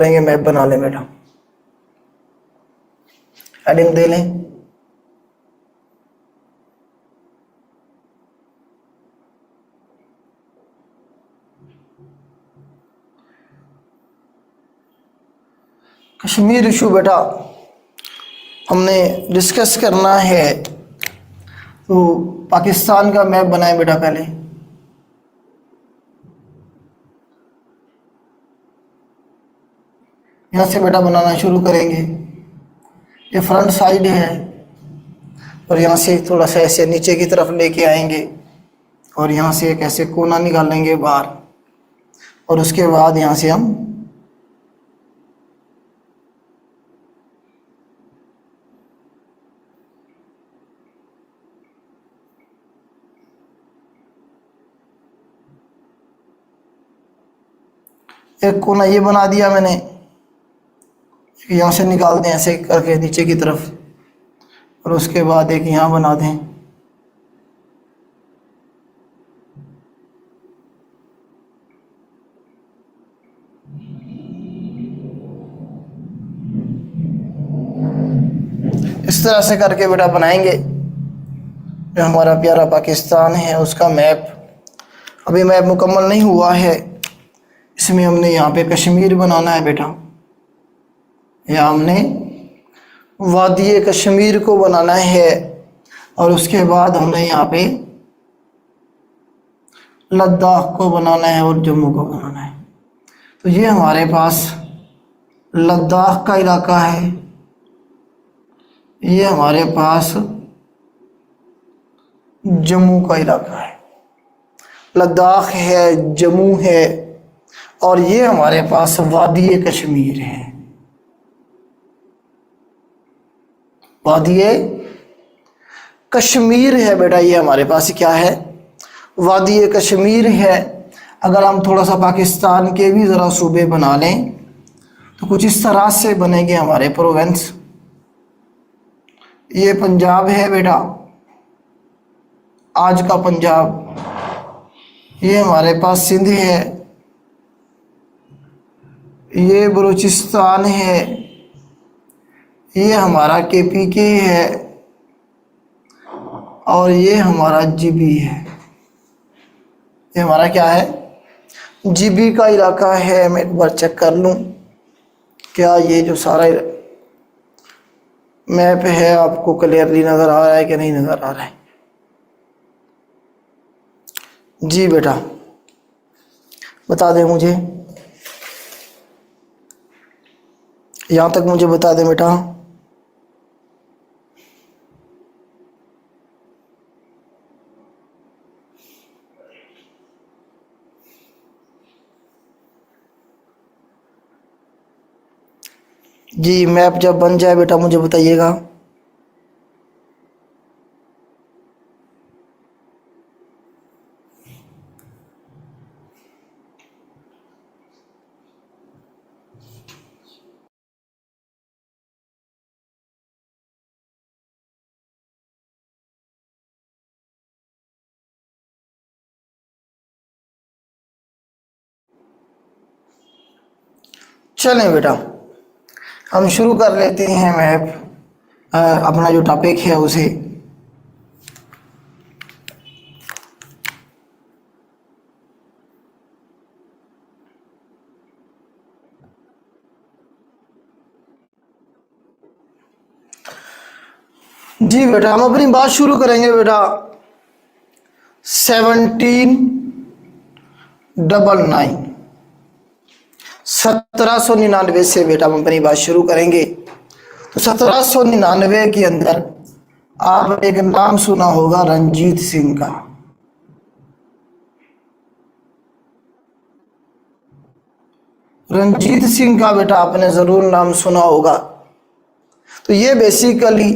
करेंगे, मैप बना लें बेटा। हेडिंग दे लें। कश्मीर इशू बेटा हमने डिस्कस करना है, तो पाकिस्तान का मैप बनाएं बेटा। पहले यहाँ से बेटा बनाना शुरू करेंगे। ये फ्रंट साइड है और यहाँ से थोड़ा सा ऐसे नीचे की तरफ लेके आएंगे और यहाँ से एक ऐसे कोना निकालेंगे बाहर, और उसके बाद यहाँ से हम एक कोना ये बना दिया मैंने, यहाँ से निकाल दें ऐसे करके नीचे की तरफ, और उसके बाद एक यहाँ बना दें। इस तरह से करके बेटा बनाएंगे जो हमारा प्यारा पाकिस्तान है उसका मैप। अभी मैप मुकम्मल नहीं हुआ है, इसमें हमने यहाँ पे कश्मीर बनाना है बेटा। यहाँ हमने वादी कश्मीर को बनाना है और उसके बाद हमने यहाँ पे लद्दाख को बनाना है और जम्मू को बनाना है। तो ये हमारे पास लद्दाख का इलाका है, ये हमारे पास जम्मू का इलाका है। लद्दाख है, जम्मू है, और ये हमारे पास वादी कश्मीर है। वादी कश्मीर है बेटा, ये हमारे पास क्या है, वादी कश्मीर है। अगर हम थोड़ा सा पाकिस्तान के भी ज़रा सूबे बना लें तो कुछ इस तरह से बनेंगे हमारे प्रोविंस। ये पंजाब है बेटा, आज का पंजाब। ये हमारे पास सिंध है, ये बलूचिस्तान है, ये हमारा KPK है, और ये हमारा GB है। ये हमारा क्या है, GB का इलाका है। मैं एक बार चेक कर लूँ क्या ये जो सारा मैप है आपको क्लियरली नज़र आ रहा है कि नहीं नज़र आ रहा है। जी बेटा बता दें मुझे, यहाँ तक मुझे बता दें बेटा। जी मैप जब बन जाए बेटा मुझे बताइएगा। चलें बेटा हम शुरू कर लेते हैं मैप, अपना जो टॉपिक है उसे। जी बेटा हम अपनी बात शुरू करेंगे बेटा 1799 से बेटा हम अपनी बात शुरू करेंगे। तो 1799 के अंदर आप एक नाम सुना होगा रंजीत सिंह का। रंजीत सिंह का बेटा आपने ज़रूर नाम सुना होगा। तो ये बेसिकली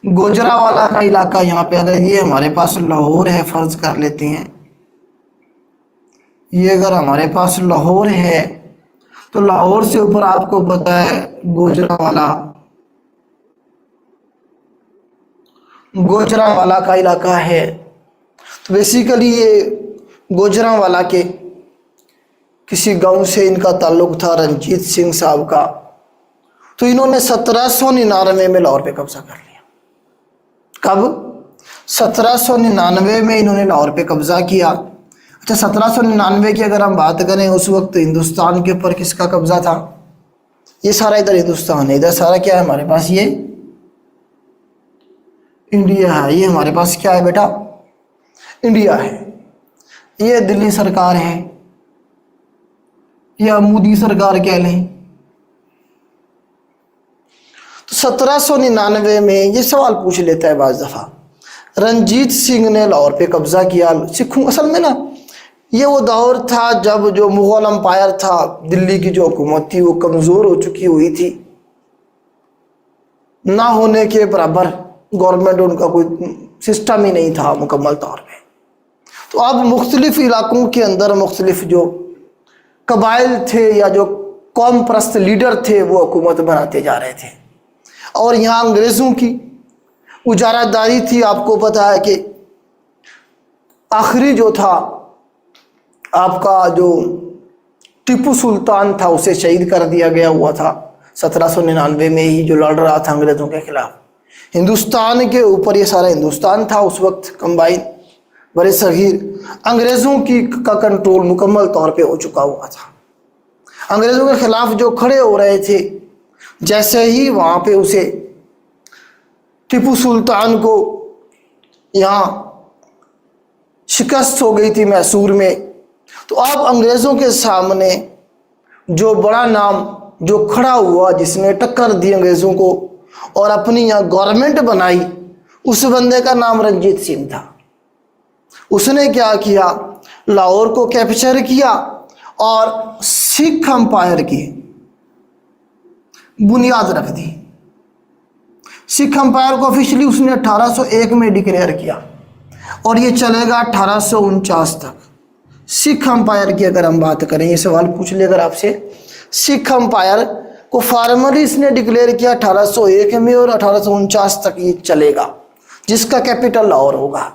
गुजरांवाला का इलाका, यहाँ पे अगर ये हमारे पास लाहौर है फर्ज कर लेते हैं, ये अगर हमारे पास लाहौर है तो लाहौर से ऊपर आपको पता है गुजरांवाला का इलाका है। तो बेसिकली ये गुजरांवाला के किसी गांव से इनका ताल्लुक था, रंजीत सिंह साहब का। तो इन्होंने 1799 में लाहौर पे कब्जा कर लिया। कब? 1799 में इन्होंने लाहौर पे कब्जा किया। अच्छा, 1799 की अगर हम बात करें, उस वक्त हिंदुस्तान के ऊपर किसका कब्जा था? ये सारा इधर हिंदुस्तान है, इधर सारा क्या है हमारे पास? ये इंडिया है। ये हमारे पास क्या है बेटा? इंडिया है। ये दिल्ली सरकार है या मोदी सरकार कह लें। तो 1799 में ये सवाल पूछ लेता है बाज दफा, रंजीत सिंह ने लाहौर पे कब्जा किया। सिखों असल में ना ये वो दौर था जब जो मुगल अंपायर था, दिल्ली की जो हुकूमत थी वो कमज़ोर हो चुकी हुई थी, ना होने के बराबर गवर्नमेंट, उनका कोई सिस्टम ही नहीं था मुकम्मल तौर पे। तो अब मुख्तलिफ इलाकों के अंदर मुख्तलिफ जो कबाइल थे या जो कौम परस्त लीडर थे वो हुकूमत बनाते जा रहे थे। और यहाँ अंग्रेज़ों की उजारादारी थी। आपको पता है कि आखिरी जो था आपका जो टीपू सुल्तान था उसे शहीद कर दिया गया हुआ था 1799 में ही, जो लड़ रहा था अंग्रेज़ों के खिलाफ। हिंदुस्तान के ऊपर ये सारा हिंदुस्तान था उस वक्त कंबाइन, बड़े सगीर। अंग्रेज़ों की का कंट्रोल मुकम्मल तौर पे हो चुका हुआ था। अंग्रेज़ों के खिलाफ जो खड़े हो रहे थे, जैसे ही वहाँ पे उसे टीपू सुल्तान को यहाँ शिकस्त हो गई थी मैसूर में, तो अब अंग्रेज़ों के सामने जो बड़ा नाम जो खड़ा हुआ, जिसने टक्कर दी अंग्रेज़ों को और अपनी यहाँ गवर्नमेंट बनाई, उस बंदे का नाम रंजीत सिंह था। उसने क्या किया? लाहौर को कैप्चर किया और सिख अंपायर की बुनियाद रख दी। सिख अंपायर को ऑफिशियली उसने 1801 में डिक्लेयर किया और ये चलेगा 1849 तक। सिख अंपायर की अगर हम बात करें, ये सवाल पूछ ले अगर आपसे, सिख अंपायर को फॉर्मली इसने डिक्लेयर किया 1801 में और 1849 तक ये चलेगा, जिसका कैपिटल लाहौर होगा।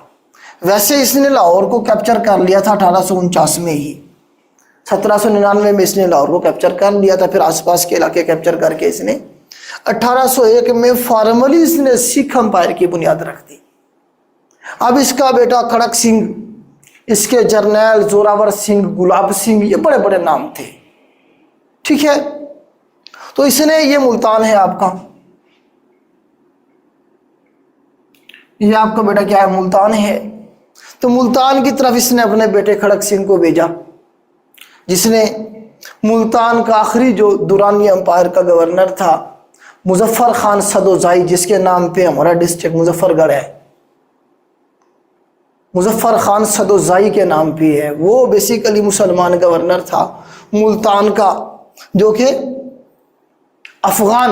वैसे इसने लाहौर को कैप्चर कर लिया था 1849 में ही। 1799 में इसने लाहौर को कैप्चर कर लिया था, फिर आसपास के इलाके कैप्चर करके इसने 1801 में फॉर्मली इसने सिख अंपायर की बुनियाद रख दी। अब इसका बेटा खड़क सिंह, इसके जर्नैल जोरावर सिंह, गुलाब सिंह, ये बड़े बड़े नाम थे। ठीक है, तो इसने, ये मुल्तान है आपका, ये आपका बेटा क्या है? मुल्तान है। तो मुल्तान की तरफ इसने अपने बेटे खड़क सिंह को भेजा, जिसने मुल्तान का आखिरी जो दुरानी अंपायर का गवर्नर था मुजफ्फर खान सदोजाई, जिसके नाम पे हमारा डिस्ट्रिक्ट मुजफ्फरगढ़ है, मुजफ्फर खान सदोजाई के नाम पे है। वो बेसिकली मुसलमान गवर्नर था मुल्तान का, जो कि अफगान,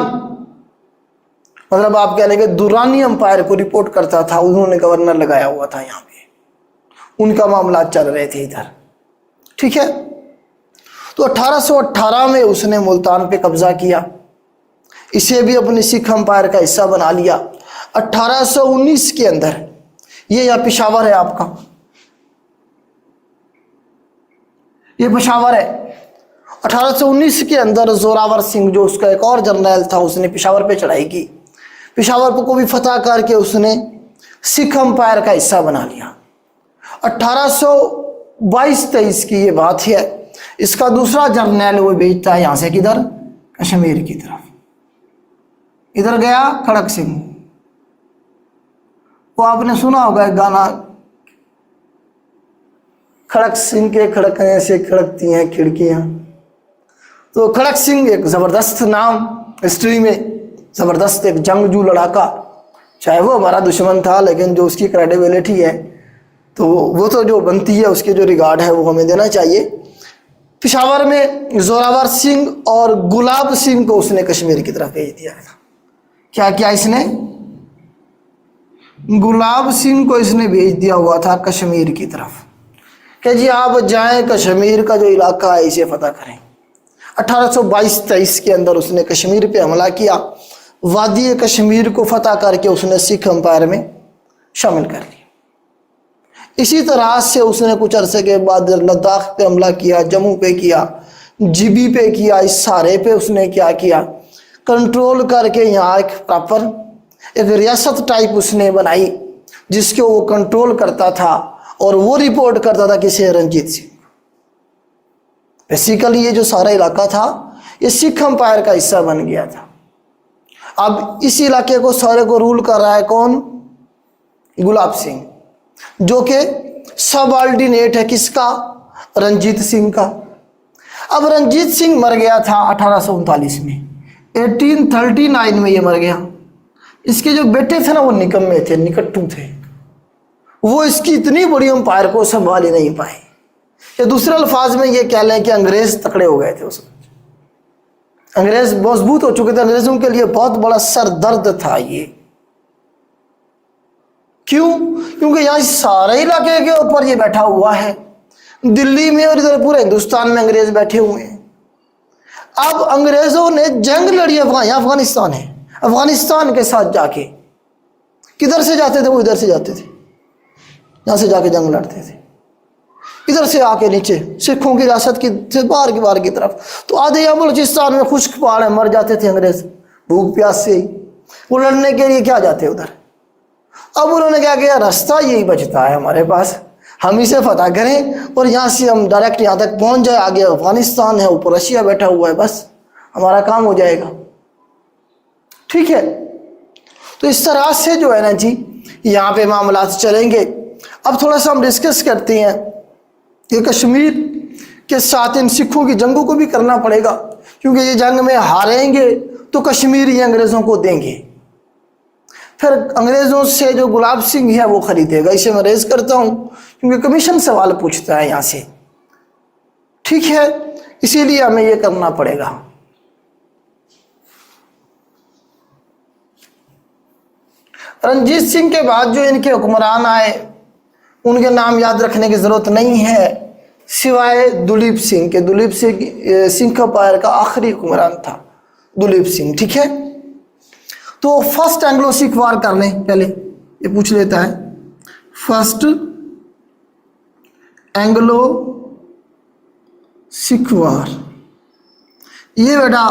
मतलब आप कह लेंगे दुरानी अंपायर को रिपोर्ट करता था। उन्होंने गवर्नर लगाया हुआ था यहाँ पे, उनका मामला चल रहे थे इधर। ठीक है, तो 1818 में उसने मुल्तान पे कब्जा किया, इसे भी अपने सिख अंपायर का हिस्सा बना लिया। 1819 के अंदर, ये यहाँ पेशावर है आपका, ये पेशावर है। 1819 के अंदर जोरावर सिंह, जो उसका एक और जर्नैल था, उसने पेशावर पे चढ़ाई की। पेशावर को भी फतह करके उसने सिख अंपायर का हिस्सा बना लिया। 1822-23 की ये बात है। इसका दूसरा जर्नैल वो भेजता है यहाँ से किधर? कश्मीर की तरफ। इधर गया खड़क सिंह, वो आपने सुना होगा एक गाना, खड़क सिंह के खड़कने से खड़कती हैं खिड़कियां। तो खड़क सिंह एक ज़बरदस्त नाम, हिस्ट्री में ज़बरदस्त एक जंगजू लड़ाका, चाहे वो हमारा दुश्मन था, लेकिन जो उसकी क्रेडिबिलिटी है तो वो तो जो बनती है, उसके जो रिगार्ड है वो हमें देना चाहिए। पेशावर में जोरावर सिंह और गुलाब सिंह को उसने कश्मीर की तरफ भेज दिया था। क्या क्या इसने? गुलाब सिंह को इसने भेज दिया हुआ था कश्मीर की तरफ कि जी आप जाएं, कश्मीर का जो इलाका है इसे फतह करें। 1822-23 के अंदर उसने कश्मीर पे हमला किया, वादी कश्मीर को फतह करके उसने सिख अंपायर में शामिल कर लिया। इसी तरह से उसने कुछ अरसे के बाद लद्दाख पे हमला किया, जम्मू पे किया, जीबी पे किया, इस सारे पे उसने क्या किया, कंट्रोल करके यहाँ एक प्रॉपर एक रियासत टाइप उसने बनाई जिसको वो कंट्रोल करता था और वो रिपोर्ट करता था किसे, रंजीत सिंह। बेसिकली ये जो सारा इलाका था ये सिख अंपायर का हिस्सा बन गया था। अब इस इलाके को सारे को रूल कर रहा है कौन, गुलाब सिंह, जो कि सब ऑर्डिनेट है किसका, रंजीत सिंह का। अब रंजीत सिंह मर गया था 1839 में, 1839 में ये मर गया। इसके जो बेटे थे ना वो निकम्मे थे, निकट्टू थे, वो इसकी इतनी बड़ी अंपायर को संभाल ही नहीं पाए। या दूसरे अल्फाज में ये कह लें कि अंग्रेज तकड़े हो गए थे उस वक्त, अंग्रेज मजबूत हो चुके थे, अंग्रेजों के लिए बहुत बड़ा सर दर्द था ये। क्यों? क्योंकि यहाँ सारे इलाके के ऊपर ये बैठा हुआ है, दिल्ली में और इधर पूरे हिंदुस्तान में अंग्रेज बैठे हुए हैं। अब अंग्रेजों ने जंग लड़ी, अफगानिस्तान है, अफगानिस्तान के साथ जाके किधर से जाते थे, वो इधर से जाते थे, यहां से जाके जंग लड़ते थे, इधर से आके नीचे सिखों की रियासत की से बाहर की तरफ। तो आधे यहाँ बलूचिस्तान में खुश्क पहाड़ है, मर जाते थे अंग्रेज भूख प्यास से ही, वो लड़ने के लिए क्या जाते उधर। अब उन्होंने क्या किया, रास्ता यही बचता है हमारे पास, हम इसे फतह करें और यहाँ से हम डायरेक्ट यहाँ तक पहुँच जाए। आगे अफगानिस्तान है, ऊपर रशिया बैठा हुआ है, बस हमारा काम हो जाएगा। ठीक है, तो इस तरह से जो है ना जी यहाँ पे मामला चलेंगे। अब थोड़ा सा हम डिस्कस करते हैं कि कश्मीर के साथ इन सिखों की जंगों को भी करना पड़ेगा, क्योंकि ये जंग में हारेंगे तो कश्मीर ये अंग्रेज़ों को देंगे, फिर अंग्रेज़ों से जो गुलाब सिंह है वो खरीदेगा। इसे मैं रेज करता हूँ क्योंकि कमीशन सवाल पूछता है यहाँ से। ठीक है, इसीलिए हमें ये करना पड़ेगा। रंजीत सिंह के बाद जो इनके हुक्मरान आए उनके नाम याद रखने की जरूरत नहीं है सिवाय दुलीप सिंह के। दुलीप सिंह अंपायर का आखिरी हुक्मरान था दुलीप सिंह। ठीक है, तो फर्स्ट एंग्लो सिख वार कर लें, पहले ये पूछ लेता है फर्स्ट एंग्लो सिख वार, ये बेटा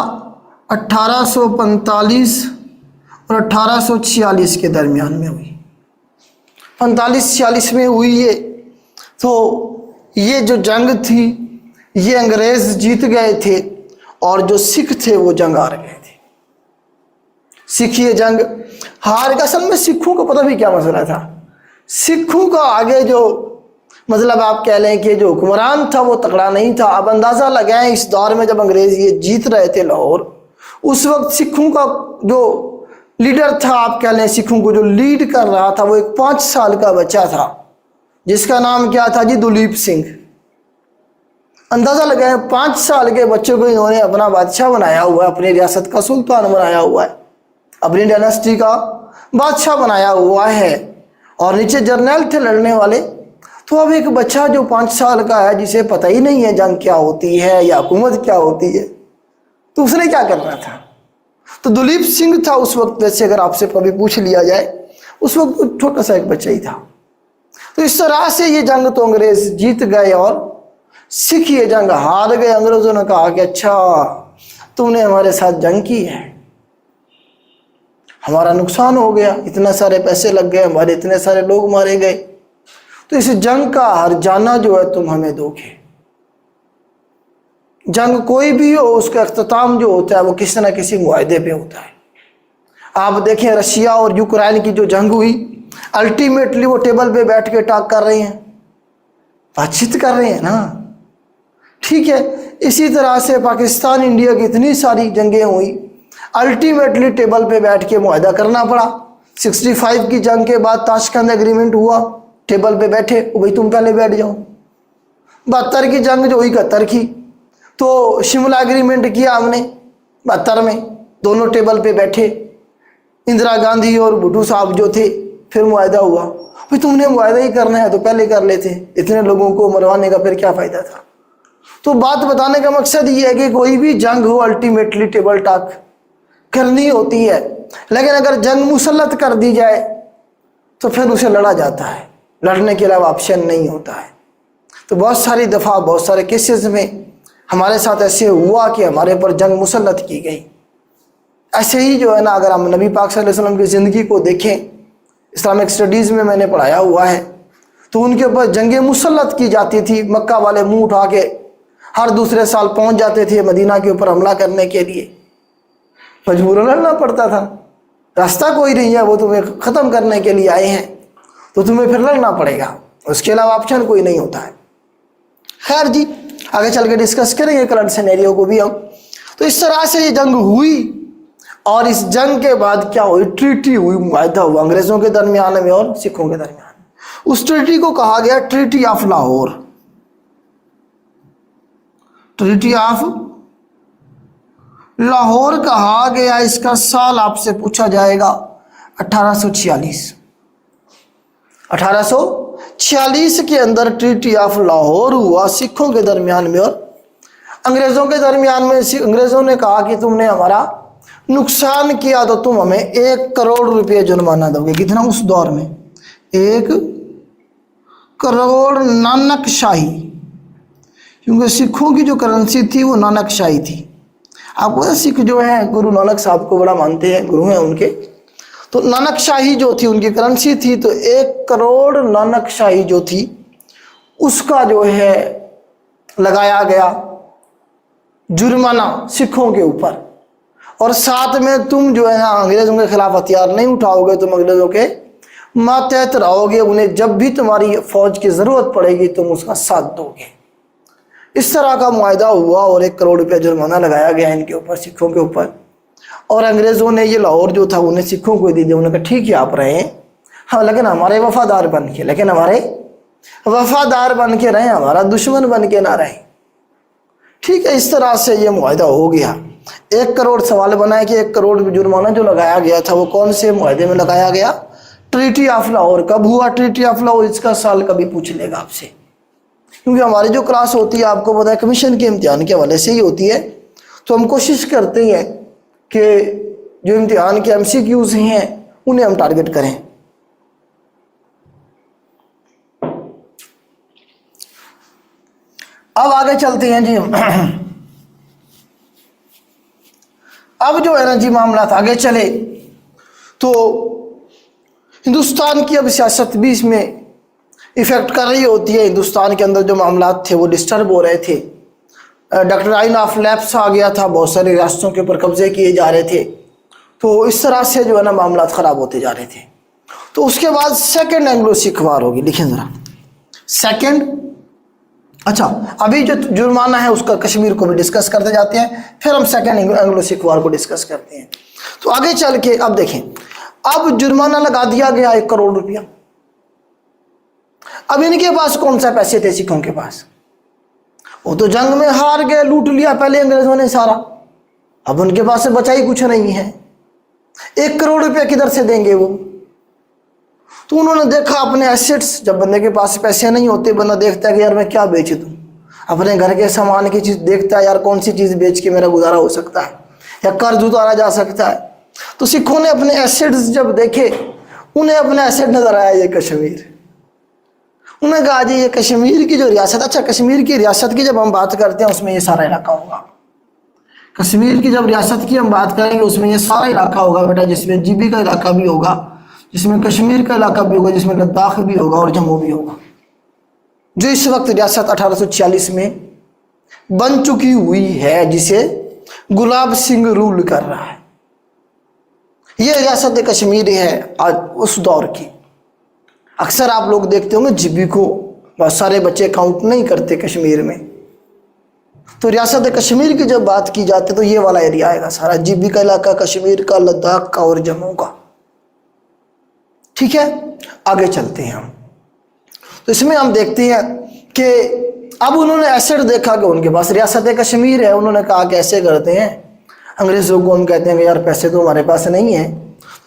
1845 और 1846 के दरमियान में हुई, 45-46 में हुई ये। तो ये जो जंग थी ये अंग्रेज जीत गए थे और जो सिख थे वो जंग हार गए थे। सिख ये जंग हार गए। असल में सिखों को पता भी क्या मसला था, सिखों का आगे जो मतलब आप कह लें कि जो हुक्मरान था वो तगड़ा नहीं था। अब अंदाज़ा लगाएं इस दौर में जब अंग्रेज ये जीत रहे थे लाहौर, उस वक्त सिखों का जो लीडर था, आप कह लें सिखों को जो लीड कर रहा था, वो एक 5 साल का बच्चा था जिसका नाम क्या था जी, दुलीप सिंह। अंदाज़ा लगाएं 5 साल के बच्चे को इन्होंने अपना बादशाह बनाया हुआ है, अपनी रियासत का सुल्तान बनाया हुआ है, अपनी डायनेस्टी का बादशाह बनाया हुआ है, और नीचे जर्नल थे लड़ने वाले। तो अब एक बच्चा जो 5 साल का है, जिसे पता ही नहीं है जंग क्या होती है या हुकूमत क्या होती है, तो उसने क्या करना था। तो दुलीप सिंह था उस वक्त, वैसे अगर आपसे कभी पूछ लिया जाए, उस वक्त छोटा सा एक बच्चा ही था। तो इस तरह से ये जंग तो अंग्रेज जीत गए और सिख ये जंग हार गए। अंग्रेजों ने कहा कि अच्छा तुमने हमारे साथ जंग की है, हमारा नुकसान हो गया, इतने सारे पैसे लग गए, हमारे इतने सारे लोग मारे गए, तो इस जंग का हर्जाना जो है तुम हमें दोगे। जंग कोई भी हो उसका अख्ताम जो होता है वो किसी न किसी मुआहदे पे होता है। आप देखें रशिया और यूक्रेन की जो जंग हुई, अल्टीमेटली वो टेबल पे बैठ के टॉक कर रहे हैं, बातचीत कर रहे हैं ना। ठीक है, इसी तरह से पाकिस्तान इंडिया की इतनी सारी जंगें हुई, अल्टीमेटली टेबल पे बैठ के मुआहदा करना पड़ा। 65 की जंग के बाद ताशकंद एग्रीमेंट हुआ, टेबल पे बैठे, भाई तुम पहले बैठ जाओ। 72 की जंग जो हुई 71 की, तो शिमला एग्रीमेंट किया हमने 72 में, दोनों टेबल पे बैठे, इंदिरा गांधी और भुट्टो साहब जो थे, फिर मुआहदा हुआ। भाई तुमने मुआहदा ही करना है तो पहले कर लेते, इतने लोगों को मरवाने का फिर क्या फ़ायदा था। तो बात बताने का मकसद ये है कि कोई भी जंग हो अल्टीमेटली टेबल टॉक करनी होती है, लेकिन अगर जंग मुसल्लत कर दी जाए तो फिर उसे लड़ा जाता है। लड़ने के अलावा ऑप्शन नहीं होता है। तो बहुत सारी दफ़ा बहुत सारे केसेस में हमारे साथ ऐसे हुआ कि हमारे पर जंग मुसल्लत की गई। ऐसे ही जो है ना, अगर हम नबी पाक सल्लल्लाहु अलैहि वसल्लम की ज़िंदगी को देखें, इस्लामिक स्टडीज़ में मैंने पढ़ाया हुआ है, तो उनके ऊपर जंगें मुसल्लत की जाती थी। मक्का वाले मुंह उठा के हर दूसरे साल पहुंच जाते थे मदीना के ऊपर हमला करने के लिए। मजबूरन लड़ना पड़ता था, रास्ता कोई नहीं है, वो तुम्हें ख़त्म करने के लिए आए हैं तो तुम्हें फिर लड़ना पड़ेगा, उसके अलावा ऑप्शन कोई नहीं होता है। खैर जी, आगे चल के डिस्कस करेंगे करंट सिनेरियो को भी हम। तो इस तरह से ये जंग हुई और इस जंग के बाद क्या हुई, ट्रीटी हुई, मुआहदा हुआ अंग्रेज़ों के दरमियान में और सिखों के दरमियान। उस ट्रीटी को कहा गया treaty of Lahore. Treaty of Lahore कहा गया। इसका साल आपसे पूछा जाएगा 1846। 1846 के अंदर ट्रीटी ऑफ लाहौर हुआ सिखों के दरमियान में और अंग्रेज़ों के दरमियान में। अंग्रेज़ों ने कहा कि तुमने हमारा नुकसान किया तो तुम हमें 1 करोड़ रुपये जुर्माना दोगे। कितना उस दौर में? 1 करोड़ नानकशाही, क्योंकि सिखों की जो करेंसी थी वो नानकशाही थी। आपको पता, सिख जो है गुरु नानक साहब को बड़ा मानते हैं, गुरु हैं उनके। तो नानकशाही जो थी उनकी करेंसी थी, तो 1 करोड़ नानकशाही जो थी उसका जो है लगाया गया जुर्माना सिखों के ऊपर। और साथ में तुम जो है ना अंग्रेज़ों के खिलाफ हथियार नहीं उठाओगे, तुम अंग्रेज़ों के मातहत रहोगे, उन्हें जब भी तुम्हारी फ़ौज की ज़रूरत पड़ेगी तुम उसका साथ दोगे। इस तरह का मुआहदा हुआ और 1 करोड़ रुपया जुर्माना लगाया गया इनके ऊपर, सिखों के ऊपर। और अंग्रेज़ों ने ये लाहौर जो था उन्हें सिखों को दे दिया। उन्होंने कहा ठीक है आप रहें, हाँ, लेकिन हमारे वफ़ादार बन के, लेकिन हमारे वफ़ादार बन के रहें, हमारा दुश्मन बन के ना रहें। ठीक है, इस तरह से ये मुआहदा हो गया। 1 करोड़ सवाल बनाया कि 1 करोड़ जुर्माना जो लगाया गया था वो कौन से मुआहदे में लगाया गया? Treaty of Lahore. कब हुआ ट्रीटी ऑफ लाहौर? इसका साल कभी पूछ लेगा आपसे, क्योंकि हमारी जो क्लास होती है आपको पता है कमीशन के इम्तिहान के हवाले से ही होती है। तो हम कोशिश करते हैं कि जो इम्तिहान के MCQs हैं उन्हें हम टारगेट करें। अब आगे चलते हैं जी हम। अब जो है ना जी मामला आगे चले तो हिंदुस्तान की अब सियासत भी इसमें इफ़ेक्ट कर रही होती है। हिंदुस्तान के अंदर जो मामला थे वो डिस्टर्ब हो रहे थे। डॉक्ट्राइन ऑफ लैप्स आ गया था, बहुत सारे रियासतों के ऊपर कब्जे किए जा रहे थे। तो इस तरह से जो है ना मामला ख़राब होते जा रहे थे। तो उसके बाद सेकेंड एंग्लो सिख वार होगी। लिखें ज़रा सेकेंड। अच्छा, अभी जो जुर्माना है उसका कश्मीर को भी डिस्कस करते जाते हैं, फिर हम सेकेंड एंग्लो सिख वार को डिस्कस करते हैं। तो आगे चल के अब देखें, अब जुर्माना लगा दिया गया 1 करोड़ रुपया। अब इनके पास कौन सा पैसे थे सिखों के पास? वो तो जंग में हार गए, लूट लिया पहले अंग्रेजों ने सारा। अब उनके पास से बचा ही कुछ नहीं है। 1 करोड़ रुपया किधर से देंगे वो? तो उन्होंने देखा अपने एसेट्स। जब बंदे के पास पैसे नहीं होते, बंदा देखता है कि यार मैं क्या बेच दूं, अपने घर के सामान की चीज़ देखता है, यार कौन सी चीज़ बेच के मेरा गुजारा हो सकता है या कर्ज उतारा जा सकता है। तो सिखों ने अपने एसेट्स जब देखे, उन्हें अपने एसेट नजर आया ये कश्मीर। उन्होंने कहा जी ये कश्मीर की जो रियासत, अच्छा कश्मीर की रियासत की जब हम बात करते हैं उसमें ये सारा इलाका होगा। कश्मीर की जब रियासत की हम बात करेंगे उसमें ये सारा इलाका होगा बेटा, जिसमें GB का इलाका भी होगा, जिसमें कश्मीर का इलाका भी होगा, जिसमें लद्दाख भी होगा और जम्मू भी होगा। जो इस वक्त रियासत 1846 में बन चुकी हुई है, जिसे गुलाब सिंह रूल कर रहा है। ये रियासत कश्मीर है आज उस दौर की। अक्सर आप लोग देखते होंगे GB को बहुत सारे बच्चे काउंट नहीं करते कश्मीर में। तो रियासत कश्मीर की जब बात की जाती है तो ये वाला एरिया आएगा सारा, GB का इलाका, कश्मीर का, लद्दाख का और जम्मू का। ठीक है, आगे चलते हैं हम। तो इसमें हम देखते हैं कि अब उन्होंने एसेट देखा कि उनके पास रियासत कश्मीर है। उन्होंने कहा कि ऐसे करते हैं, अंग्रेज़ों को हम कहते हैं कि यार पैसे तो हमारे पास नहीं है,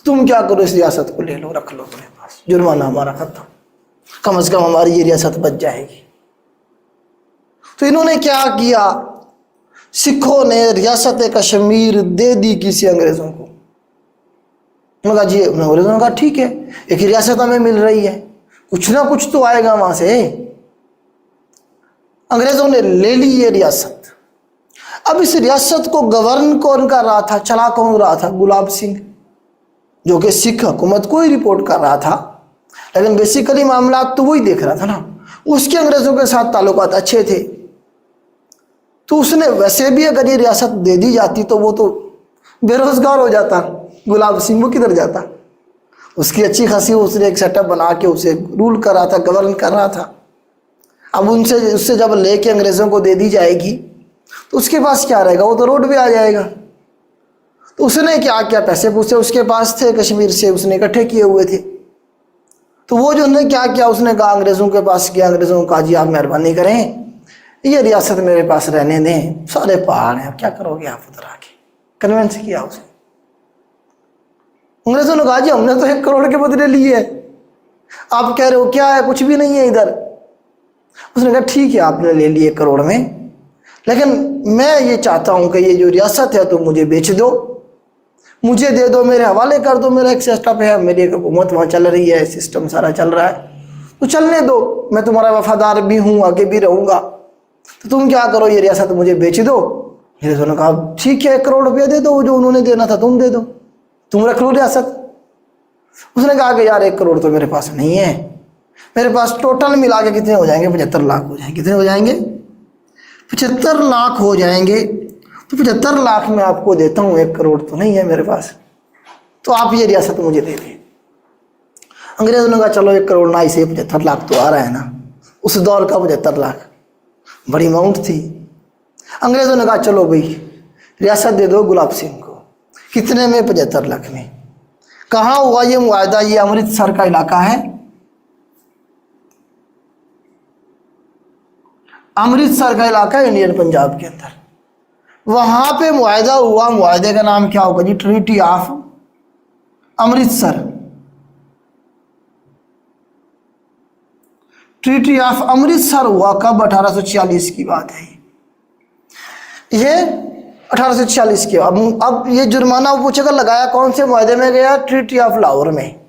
तुम क्या करो इस रियासत को ले लो, रख लो तुम्हारे पास, जुर्माना हमारा खत्म, कम से कम हमारी ये रियासत बच जाएगी। तो इन्होंने क्या किया, सिखों ने रियासत कश्मीर दे दी किसी अंग्रेज़ों को। उन्होंने कहा जी, अंग्रेज़ों ने कहा ठीक है, एक रियासत हमें मिल रही है, कुछ ना कुछ तो आएगा वहां से। अंग्रेजों ने ले ली ये रियासत। अब इस रियासत को गवर्न कौन कर रहा था, चला कौन रहा था? गुलाब सिंह, जो कि सिख हुकूमत को ही रिपोर्ट कर रहा था, लेकिन बेसिकली मामला तो वही देख रहा था ना। उसके अंग्रेजों के साथ ताल्लुकात अच्छे थे, तो उसने वैसे भी अगर ये रियासत दे दी जाती तो वो तो बेरोजगार हो जाता। गुलाब सिंह वो किधर जाता? उसकी अच्छी खासी उसने एक सेटअप बना के उसे रूल कर रहा था, गवर्न कर रहा था। अब उससे जब लेके अंग्रेजों को दे दी जाएगी तो उसके पास क्या रहेगा? वो तो रोड पे आ जाएगा। तो उसने क्या क्या पैसे पूछे उसके पास थे, कश्मीर से उसने इकट्ठे किए हुए थे। तो वो जो ने क्या किया, उसने कहा अंग्रेजों के पास गया, अंग्रेजों को कहा जी आप मेहरबानी करें, ये रियासत मेरे पास रहने दें, सारे पहाड़ हैं, क्या करोगे आप उधर आके? कन्विंस किया उसे। अंग्रेजों ने कहा जी हमने तो 1 करोड़ के बदले लिए है, आप कह रहे हो क्या है, कुछ भी नहीं है इधर। उसने कहा ठीक है आपने ले लिए 1 करोड़ में, लेकिन मैं ये चाहता हूं कि ये जो रियासत है तो मुझे बेच दो, मुझे दे दो, मेरे हवाले कर दो। मेरा एक सेटअप है, मेरी एक हुकूमत वहाँ चल रही है, सिस्टम सारा चल रहा है, तो चलने दो, मैं तुम्हारा वफादार भी हूँ, आगे भी रहूँगा। तो तुम क्या करो, ये रियासत मुझे बेच दो। अंग्रेजों ने कहा ठीक है 1 करोड़ रुपया दे दो, जो उन्होंने देना था तुम दे दो, तुम रख लो रियासत। उसने कहा कि यार 1 करोड़ तो मेरे पास नहीं है, मेरे पास टोटल मिला के कितने हो जाएंगे? 75 लाख हो जाएंगे। कितने हो जाएंगे? 75 लाख हो जाएंगे। तो 75 लाख में आपको देता हूँ, 1 करोड़ तो नहीं है मेरे पास, तो आप ये रियासत मुझे दे दें। अंग्रेजों ने कहा चलो 1 करोड़ ना, इसे 75 लाख तो आ रहा है ना, उस दौर का 75 लाख बड़ी अमाउंट थी। अंग्रेजों ने कहा चलो भाई रियासत दे दो गुलाब सिंह को। कितने में? 75 लाख में। कहाँ हुआ ये मुआहदा? ये अमृतसर का इलाका है, अमृतसर का इलाका इंडियन पंजाब के अंदर, वहां पे मुआहदा हुआ। मुआहदे का नाम क्या होगा जी? Treaty of Amritsar. Treaty of Amritsar हुआ कब? 1846 की बात है ये 1846 की। अब ये जुर्माना वो पूछेगा लगाया कौन से मुआहदे में गया? ट्रीटी ऑफ लाहौर में।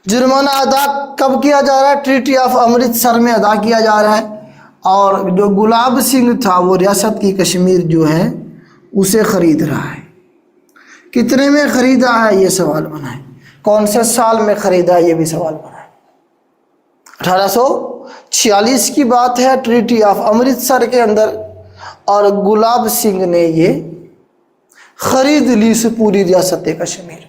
जुर्माना अदा कब किया जा रहा है? ट्रीटी ऑफ अमृतसर में अदा किया जा रहा है। और जो गुलाब सिंह था वो रियासत की कश्मीर जो है उसे खरीद रहा है। कितने में खरीदा है ये सवाल बना है, कौन से साल में खरीदा है ये भी सवाल बना है। 1846 की बात है, ट्रीटी ऑफ अमृतसर के अंदर, और गुलाब सिंह ने ये खरीद ली इस पूरी रियासत कश्मीर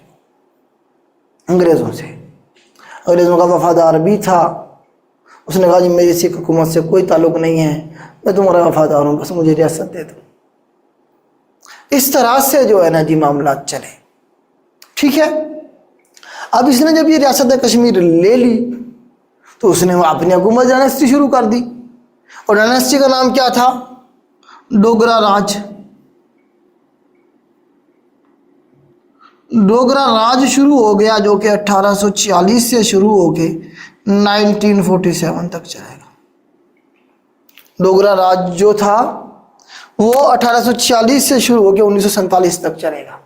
अंग्रेजों से। अंग्रेजों का वफादार भी था, उसने कहा जी मेरी सिख हुकूमत से कोई ताल्लुक नहीं है, मैं तुम्हारा वफादार हूँ, बस मुझे रियासत दे दो। इस तरह से जो है ना जी मामला चले, ठीक है। अब इसने जब ये रियासत कश्मीर ले ली तो उसने अपनी हुकूमत डायनेस्टी शुरू कर दी, और डायनेस्टी का नाम क्या था? डोगरा राज। डोगरा राज शुरू हो गया, जो कि 1846 से शुरू होके 1947 तक चलेगा। डोगरा राज जो था वो 1846 से शुरू होकर 1947 तक चलेगा,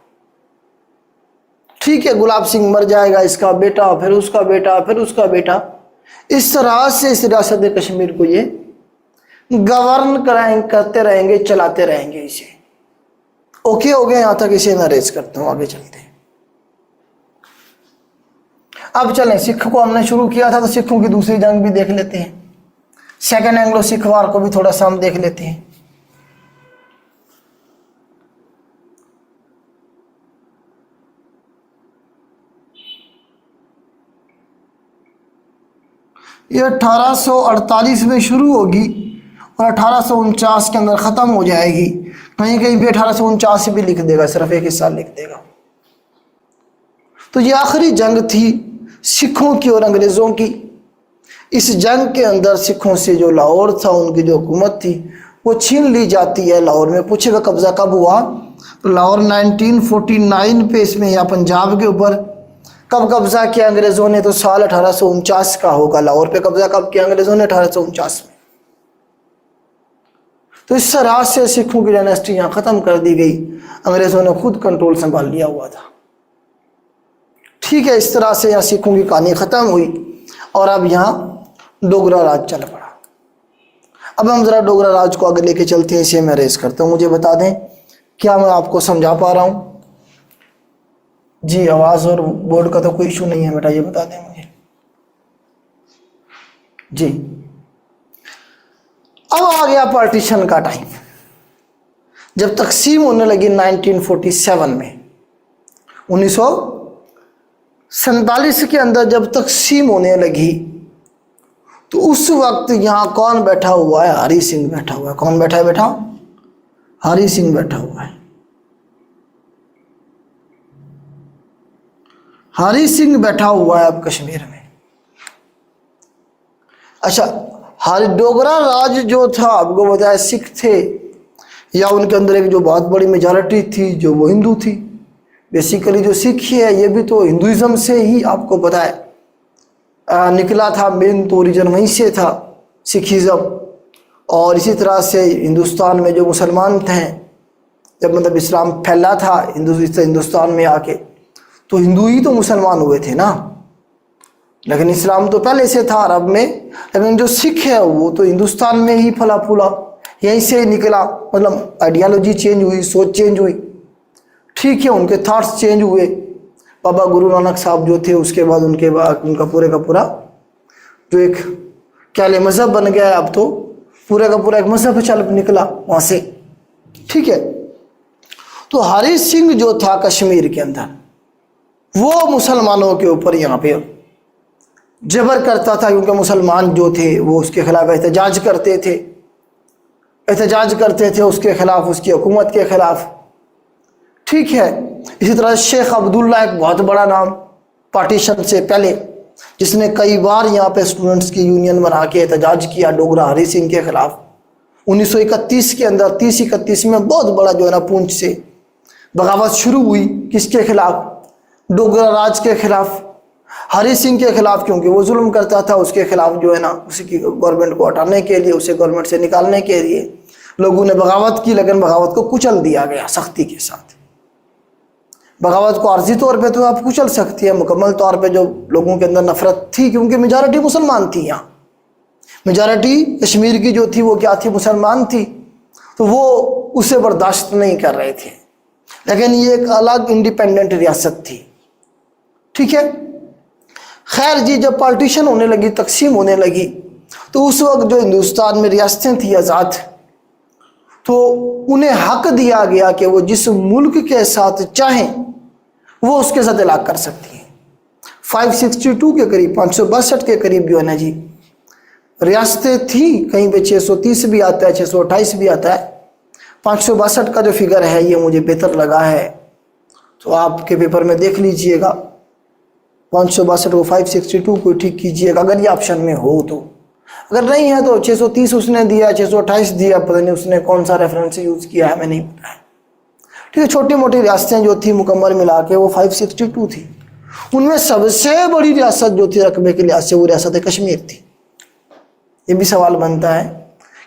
ठीक है। गुलाब सिंह मर जाएगा, इसका बेटा, फिर उसका बेटा, फिर उसका बेटा, इस तरह से इस रियासत कश्मीर को ये गवर्न करते रहेंगे, चलाते रहेंगे इसे। ओके हो गया यहाँ तक, इसे मैं रेज करता हूँ, आगे चलते हैं। अब चलें, सिख को हमने शुरू किया था तो सिखों की दूसरी जंग भी देख लेते हैं, सेकेंड एंग्लो सिख वार को भी थोड़ा सा हम देख लेते हैं। ये 1848 में शुरू होगी और 1849 के अंदर ख़त्म हो जाएगी। कहीं कहीं पे 1849 भी लिख देगा, सिर्फ एक हिस्सा लिख देगा। तो ये आखिरी जंग थी सिखों की और अंग्रेज़ों की। इस जंग के अंदर सिखों से जो लाहौर था, उनकी जो हुकूमत थी वो छीन ली जाती है। लाहौर में पूछेगा कब्ज़ा कब हुआ, तो लाहौर 1949 पे इसमें, या पंजाब के ऊपर कब कब्ज़ा किया अंग्रेज़ों ने, तो साल 1849 का होगा। लाहौर पे कब्ज़ा कब किया अंग्रेज़ों ने? 1849 में। तो इस तरह से सिखों की डायनेस्टी यहाँ ख़त्म कर दी गई, अंग्रेज़ों ने खुद कंट्रोल संभाल लिया हुआ था, ठीक है। इस तरह से यहाँ सिखों की कहानी ख़त्म हुई। और अब यहाँ डोगरा राज चल पड़ा। अब हम ज़रा डोगरा राज को आगे लेके चलते हैं, इसे मैं रेस करता हूँ। मुझे बता दें क्या मैं आपको समझा पा रहा हूँ? जी, आवाज़ और बोर्ड का तो कोई इशू नहीं है बेटा, ये बता दें मुझे। जी, अब आ गया पार्टीशन का टाइम। जब तकसीम होने लगी 1947 में, 1947 के अंदर जब तकसीम होने लगी, तो उस वक्त यहाँ कौन बैठा हुआ है? हरी सिंह बैठा हुआ है। कौन बैठा है बेटा? हरी सिंह बैठा हुआ है। हरी सिंह बैठा हुआ है अब कश्मीर में। अच्छा, हर डोगरा राज जो था, आपको बताया सिख थे, या उनके अंदर एक जो बहुत बड़ी मेजॉरिटी थी जो वो हिंदू थी। बेसिकली जो सिख है ये भी तो हिंदुइज्म से ही, आपको पता है, निकला था। मेन तो ओरिजिन वहीं से था, सिखिज़म। और इसी तरह से हिंदुस्तान में जो मुसलमान थे, जब मतलब इस्लाम फैला था हिंदुस्तान में आके, तो हिंदू ही तो मुसलमान हुए थे ना, लेकिन इस्लाम तो पहले से था अरब में। लेकिन जो सिख है वो तो हिंदुस्तान में ही फला फूला, यहीं से निकला। मतलब आइडियालॉजी चेंज हुई, सोच चेंज हुई, ठीक है, उनके थॉट्स चेंज हुए। बाबा गुरु नानक साहब जो थे, उसके बाद उनका पूरे का पूरा जो एक क्या ले मज़हब बन गया है, अब तो पूरे का पूरा एक मज़हब चल निकला वहाँ से, ठीक है। तो हरी सिंह जो था कश्मीर के अंदर, वो मुसलमानों के ऊपर यहाँ पे जबर करता था, क्योंकि मुसलमान जो थे वो उसके खिलाफ एहतजाज करते थे उसके खिलाफ, उसकी हुकूमत के खिलाफ, ठीक है। इसी तरह शेख अब्दुल्ला, एक बहुत बड़ा नाम पार्टीशन से पहले, जिसने कई बार यहाँ पे स्टूडेंट्स की यूनियन बना के एहतजाज किया डोगरा हरी सिंह के खिलाफ। 1931 के अंदर 30-31 में बहुत बड़ा जो है ना पुंछ से बगावत शुरू हुई। किसके खिलाफ? डोगरा राज के खिलाफ, हरी सिंह के खिलाफ, क्योंकि वो जुल्म करता था। उसके खिलाफ जो है ना, उसकी गवर्नमेंट को हटाने के लिए, उसे गवर्नमेंट से निकालने के लिए लोगों ने बगावत की, लेकिन बगावत को कुचल दिया गया सख्ती के साथ। बगावत को आर्जी तौर पे तो आप कुचल सकती है, मुकम्मल तौर पे जो लोगों के अंदर नफरत थी, क्योंकि मेजॉरिटी मुसलमान थी। यहाँ मेजॉरिटी कश्मीर की जो थी वो क्या थी? मुसलमान थी। तो वो उसे बर्दाश्त नहीं कर रहे थे। लेकिन ये एक अलग इंडिपेंडेंट रियासत थी, ठीक है। खैर जी, जब पार्टीशन होने लगी, तकसीम होने लगी, तो उस वक्त जो हिंदुस्तान में रियासतें थी आज़ाद, तो उन्हें हक दिया गया कि वो जिस मुल्क के साथ चाहें वो उसके साथ इलाक़ कर सकती हैं। 562 के करीब, 562 के करीब जो है ना जी रियासतें थी। कहीं पे 630 भी आता है, 628 भी आता है। 562 का जो फिगर है ये मुझे बेहतर लगा है, तो आपके पेपर में देख लीजिएगा। 562 को 562 को ठीक कीजिएगा अगर ये ऑप्शन में हो तो। अगर नहीं है तो 630 उसने दिया, 628 दिया, पता नहीं उसने कौन सा रेफरेंस यूज़ किया है, हमें नहीं पता है, ठीक है। छोटी मोटी रियासतें जो थी मुकम्मल मिला के वो 562 थी। उनमें सबसे बड़ी रियासत जो थी रकबे के लिहाज से वो रियासत कश्मीर थी। ये भी सवाल बनता है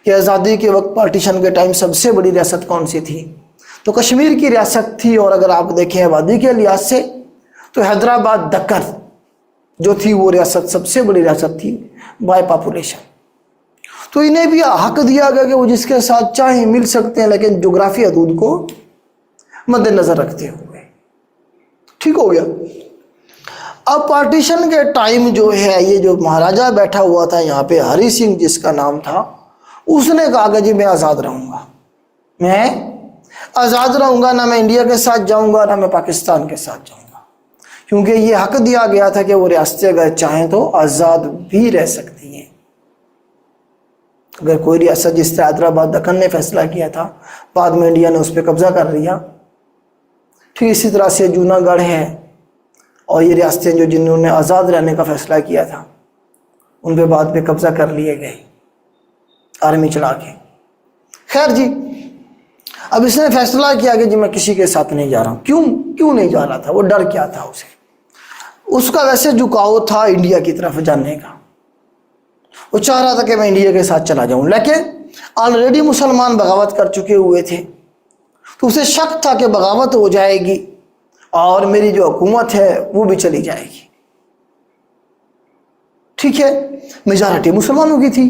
कि आज़ादी के वक्त पार्टीशन के टाइम सबसे बड़ी रियासत कौन सी थी? तो कश्मीर की रियासत थी। और अगर आप देखें आबादी के लिहाज से तो हैदराबाद दक्कन जो थी वो रियासत सबसे बड़ी रियासत थी बाय पॉपुलेशन। तो इन्हें भी हक दिया गया कि वो जिसके साथ चाहे मिल सकते हैं, लेकिन जोग्राफी हदूद को मद्देनजर रखते हुए, ठीक हो गया। अब पार्टीशन के टाइम जो है, ये जो महाराजा बैठा हुआ था यहाँ पे, हरी सिंह जिसका नाम था, उसने कहा कि जी मैं आज़ाद रहूँगा, मैं आज़ाद रहूँगा, ना मैं इंडिया के साथ जाऊँगा ना मैं पाकिस्तान के साथ जाऊँगा, क्योंकि ये हक दिया गया था कि वो रियासतें अगर चाहें तो आज़ाद भी रह सकती हैं। अगर कोई रियासत, जिस तरह हैदराबाद दक्कन ने फैसला किया था, बाद में इंडिया ने उस पर कब्जा कर लिया, ठीक इसी तरह से जूनागढ़ है और ये रियासतें जो जिन्होंने आज़ाद रहने का फ़ैसला किया था उन पे बाद में कब्ज़ा कर लिए गए आर्मी चला के। खैर जी, अब इसने फैसला किया कि जी मैं किसी के साथ नहीं जा रहा हूँ। क्यों नहीं जा रहा था? वो डर क्या था उसे? उसका वैसे झुकाव था इंडिया की तरफ जाने का। वो चाह रहा था कि मैं इंडिया के साथ चला जाऊं, लेकिन ऑलरेडी मुसलमान बगावत कर चुके हुए थे, तो उसे शक था कि बगावत हो जाएगी और मेरी जो हुकूमत है वो भी चली जाएगी, ठीक है, मेजॉरिटी मुसलमानों की थी।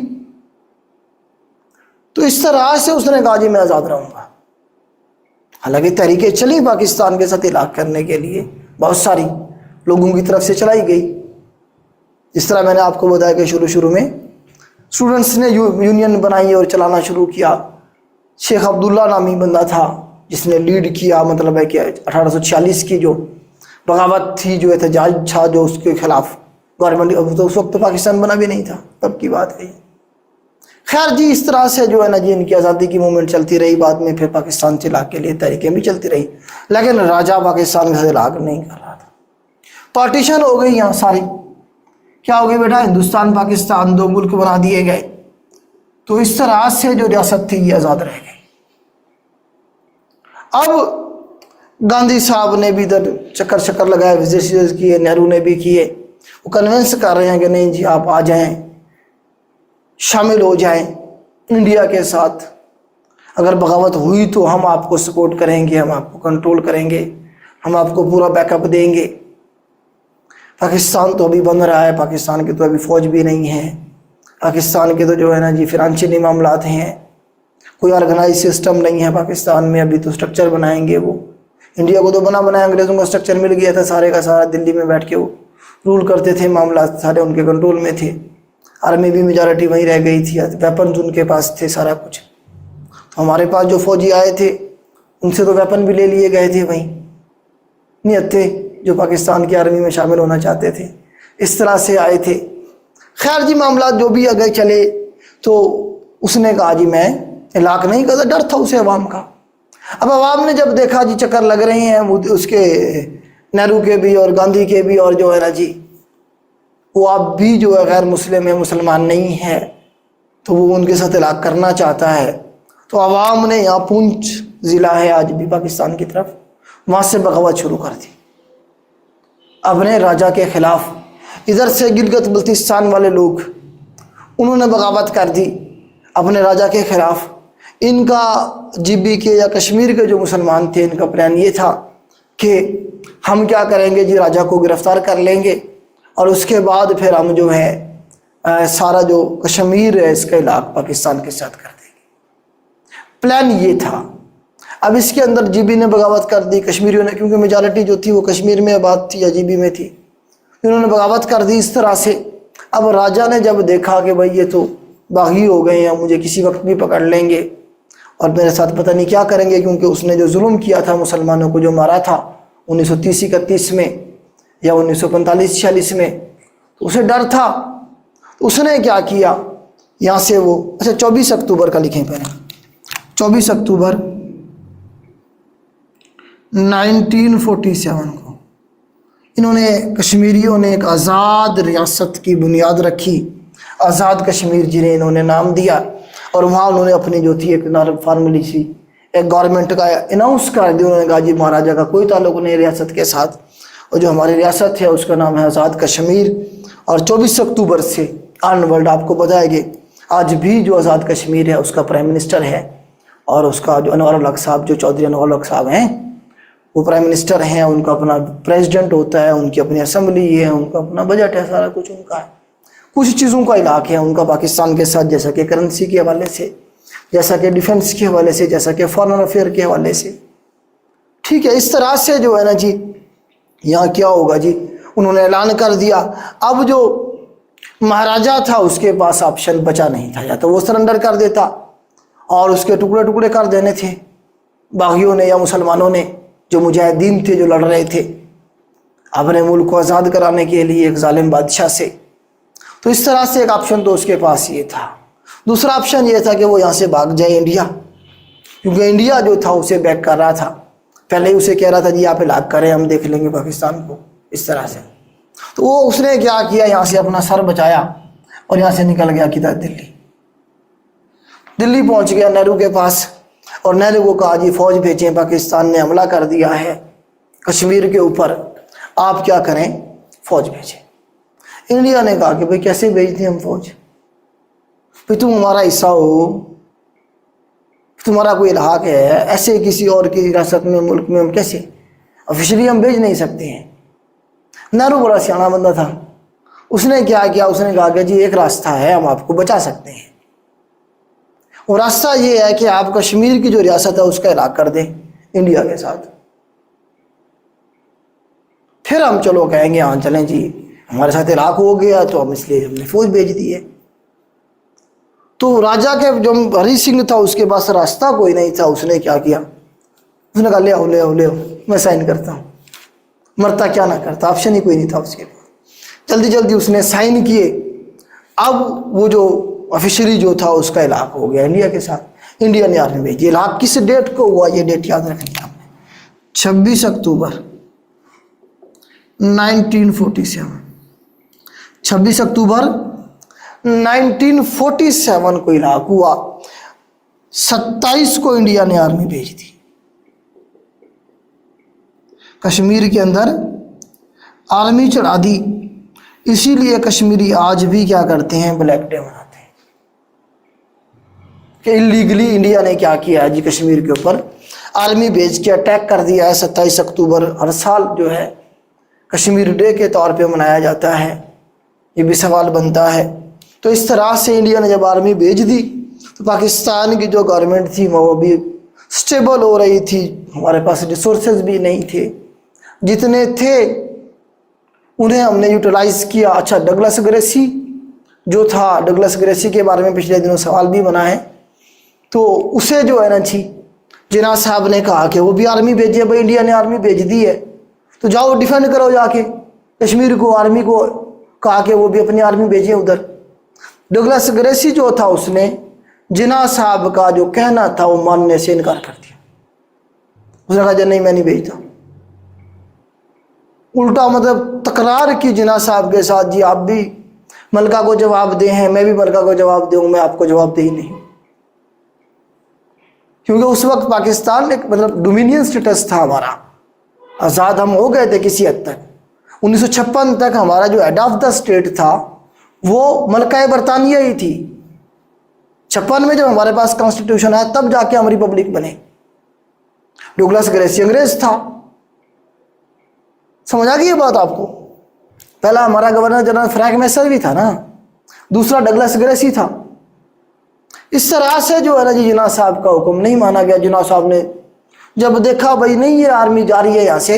तो इस तरह से उसने कहा जी मैं आज़ाद रहूँगा। हालांकि तहरीकें चली पाकिस्तान के साथ इलाक़ करने के लिए, बहुत सारी लोगों की तरफ से चलाई गई। जिस तरह मैंने आपको बताया कि शुरू में स्टूडेंट्स ने यूनियन बनाई और चलाना शुरू किया। शेख अब्दुल्ला नामी बंदा था जिसने लीड किया, मतलब है कि 1846 की जो बगावत थी, जो एहतजाज था, जो उसके खिलाफ गवर्नमेंट, तो उस वक्त तो पाकिस्तान बना भी नहीं था, तब की बात है। खैर जी, इस तरह से जो है ना जी इनकी आज़ादी की मूवमेंट चलती रही। बाद में फिर पाकिस्तान से इलाक़ के लिए तहरीकें भी चलती रही, लेकिन राजा पाकिस्तान के साथ इलाक़ नहीं कर रहा था। पार्टीशन हो गई यहाँ सारी। क्या हो गई बेटा, हिंदुस्तान पाकिस्तान 2 मुल्क बना दिए गए। तो इस तरह से जो रियासत थी ये आज़ाद रह गई। अब गांधी साहब ने भी इधर चक्कर लगाए, विजिट किए, नेहरू ने भी किए। वो कन्विंस कर रहे हैं कि नहीं जी आप आ जाएं, शामिल हो जाएं इंडिया के साथ। अगर बगावत हुई तो हम आपको सपोर्ट करेंगे, हम आपको कंट्रोल करेंगे, हम आपको पूरा बैकअप देंगे। पाकिस्तान तो अभी बन रहा है, पाकिस्तान की तो अभी फ़ौज भी नहीं है, पाकिस्तान के तो जो है ना जी फिनांशियली मामलात हैं, कोई ऑर्गेनाइज सिस्टम नहीं है पाकिस्तान में। अभी तो स्ट्रक्चर बनाएंगे वो। इंडिया को तो बनाया अंग्रेज़ों का स्ट्रक्चर मिल गया था सारे का सारा, दिल्ली में बैठ के वो रूल करते थे, मामला सारे उनके कंट्रोल में थे। आर्मी भी मेजॉरिटी वहीं रह गई थी, वेपन्स उनके पास थे सारा कुछ। तो हमारे पास जो फौजी आए थे उनसे तो वेपन भी ले लिए गए थे वहीं, नियत थे जो पाकिस्तान की आर्मी में शामिल होना चाहते थे, इस तरह से आए थे। खैर जी, मामला जो भी अगर चले तो उसने कहा जी मैं इलाक़ नहीं करता, डर था उसे अवाम का। अब अवाम ने जब देखा जी चक्कर लग रहे हैं उसके नेहरू के भी और गांधी के भी, और जो है ना जी वो आप भी जो है गैर मुस्लिम है, मुसलमान नहीं है, तो वो उनके साथ इलाक़ करना चाहता है। तो अवाम ने यहाँ पूंछ ज़िला है आज भी पाकिस्तान की तरफ, वहाँ से बगावत शुरू कर दी अपने राजा के ख़िलाफ़। इधर से गिलगित बल्तिस्तान वाले लोग उन्होंने बगावत कर दी अपने राजा के ख़िलाफ़। इनका GB के या कश्मीर के जो मुसलमान थे, इनका प्लान ये था कि हम क्या करेंगे जी, राजा को गिरफ़्तार कर लेंगे और उसके बाद फिर हम जो है सारा जो कश्मीर है इसका इलाक़ पाकिस्तान के साथ कर देंगे। प्लान ये था। अब इसके अंदर GB ने बगावत कर दी, कश्मीरियों ने, क्योंकि मेजॉरिटी जो थी वो कश्मीर में आबाद थी या GB में थी, इन्होंने बगावत कर दी इस तरह से। अब राजा ने जब देखा कि भाई ये तो बागी हो गए हैं, मुझे किसी वक्त भी पकड़ लेंगे और मेरे साथ पता नहीं क्या करेंगे, क्योंकि उसने जो जुल्म किया था मुसलमानों को, जो मारा था 1930-31 में या 1945-46 में, तो उसे डर था। तो उसने क्या किया, यहाँ से वो 24 अक्टूबर का लिखें पहले, 24 अक्टूबर 1947 को इन्होंने कश्मीरियों ने एक आज़ाद रियासत की बुनियाद रखी, आज़ाद कश्मीर जिन्हें इन्होंने नाम दिया। और वहाँ उन्होंने अपनी जो थी एक फॉर्मली सी एक गवर्नमेंट का अनाउंस कर दिया। उन्होंने कहा जी महाराजा का कोई ताल्लुक़ नहीं रियासत के साथ, और जो हमारी रियासत है उसका नाम है आज़ाद कश्मीर। और 24 अक्टूबर से ऑनवर्ड आपको बताएंगे, आज भी जो आज़ाद कश्मीर है उसका प्राइम मिनिस्टर है, और उसका जो अनवर उल हक साहब, जो चौधरी अनवर उल हक साहब हैं, वो प्राइम मिनिस्टर हैं। उनका अपना प्रेसिडेंट होता है, उनकी अपनी असम्बली है, उनका अपना बजट है, सारा कुछ उनका है। कुछ चीज़ों का इलाक़ है उनका पाकिस्तान के साथ, जैसा कि करेंसी के हवाले से, जैसा कि डिफेंस के हवाले से, जैसा कि फॉरेन अफेयर के हवाले से। ठीक है, इस तरह से जो है ना जी यहाँ क्या होगा जी, उन्होंने ऐलान कर दिया। अब जो महाराजा था उसके पास ऑप्शन बचा नहीं था, या तो वो सरेंडर कर देता और उसके टुकड़े टुकड़े कर देने थे बागियों ने या मुसलमानों ने, जो मुजाहिदीन थे, जो लड़ रहे थे अपने मुल्क को आज़ाद कराने के लिए एक जालिम बादशाह से। तो इस तरह से एक ऑप्शन तो उसके पास ये था। दूसरा ऑप्शन ये था कि वो यहाँ से भाग जाए इंडिया, क्योंकि इंडिया जो था उसे बैक कर रहा था, पहले ही उसे कह रहा था जी आप इलाक़ करें, हम देख लेंगे पाकिस्तान को, इस तरह से। तो वो उसने क्या किया, यहाँ से अपना सर बचाया और यहाँ से निकल गया किधर, दिल्ली पहुँच गया नेहरू के पास, और नेहरू को कहा जी फ़ौज भेजें, पाकिस्तान ने हमला कर दिया है कश्मीर के ऊपर, आप क्या करें, फ़ौज भेजें। इंडिया ने कहा कि भाई कैसे भेज दें हम फ़ौज, भाई तुम हमारा हिस्सा हो, तुम्हारा कोई इलाक़ है, ऐसे किसी और की रियासत में, मुल्क में हम कैसे ऑफिशियली हम भेज नहीं सकते हैं। नेहरू बड़ा सियाना बंदा था, उसने क्या किया, उसने कहा कि जी एक रास्ता है, हम आपको बचा सकते हैं। और रास्ता ये है कि आप कश्मीर की जो रियासत है उसका इलाक कर दें इंडिया के साथ। फिर हम चलो कहेंगे हाँ चलें जी, हमारे साथ इलाक हो गया तो हम इसलिए हमने फौज भेज दी है। तो राजा के जो हरि सिंह था उसके पास रास्ता कोई नहीं था, उसने क्या किया, उसने कहा ले आओ ले आओ ले आओ, मैं साइन करता हूँ, मरता क्या ना करता, ऑप्शन ही कोई नहीं था उसके पास। जल्दी जल्दी उसने साइन किए। अब वो जो ऑफिशियली जो था उसका इलाक हो गया इंडिया के साथ। इंडिया ने आर्मी भेजी। इलाक किस डेट को हुआ, ये डेट याद रखनी आपने, 26 अक्टूबर 1947। 26 अक्टूबर 1947 को इलाक हुआ। 27 को इंडिया ने आर्मी भेज दी। कश्मीर के अंदर आर्मी चढ़ा दी। इसीलिए कश्मीरी आज भी क्या करते हैं, ब्लैक डे मनाते हैं कि इलीगली इंडिया ने क्या किया है जी, कश्मीर के ऊपर आर्मी भेज के अटैक कर दिया है। 27 अक्टूबर हर साल जो है कश्मीर डे के तौर पे मनाया जाता है, ये भी सवाल बनता है। तो इस तरह से इंडिया ने जब आर्मी भेज दी तो पाकिस्तान की जो गवर्नमेंट थी वो भी स्टेबल हो रही थी, हमारे पास रिसोर्सेज भी नहीं थे, जितने थे उन्हें हमने यूटिलाइज किया। अच्छा, डगलस ग्रेसी जो था, डगलस ग्रेसी के बारे में पिछले दिनों सवाल भी बना है, तो उसे जो है ना जी जिना साहब ने कहा कि वो भी आर्मी भेजी है, भाई इंडिया ने आर्मी भेज दी है तो जाओ डिफेंड करो जाके कश्मीर को। आर्मी को कहा कि वो भी अपनी आर्मी भेजे उधर। डगलस ग्रेसी जो था उसने जिना साहब का जो कहना था वो मानने से इनकार कर दिया। उसने कहा नहीं मैं नहीं भेजता, उल्टा मतलब तकरार की जिना साहब के साथ, जी आप भी मलका को जवाब दे हैं, मैं भी मलका को जवाब दूँ, मैं आपको जवाब दे ही नहीं। क्योंकि उस वक्त पाकिस्तान एक मतलब डोमिनियन स्टेटस था हमारा, आज़ाद हम हो गए थे किसी हद तक। 1956 तक हमारा जो हेड ऑफ द स्टेट था वो मलका बरतानिया ही थी। 56 में जब हमारे पास कॉन्स्टिट्यूशन आया तब जाके हम रिपब्लिक बने। डगलस ग्रेसी अंग्रेज था, समझ आ गई ये बात आपको। पहला हमारा गवर्नर जनरल फ्रैंक मैसर भी था ना, दूसरा डगलस ग्रेसी था। इस तरह से जो है ना जी जिना साहब का हुक्म नहीं माना गया। जिना साहब ने जब देखा भाई नहीं ये आर्मी जा रही है यहाँ से,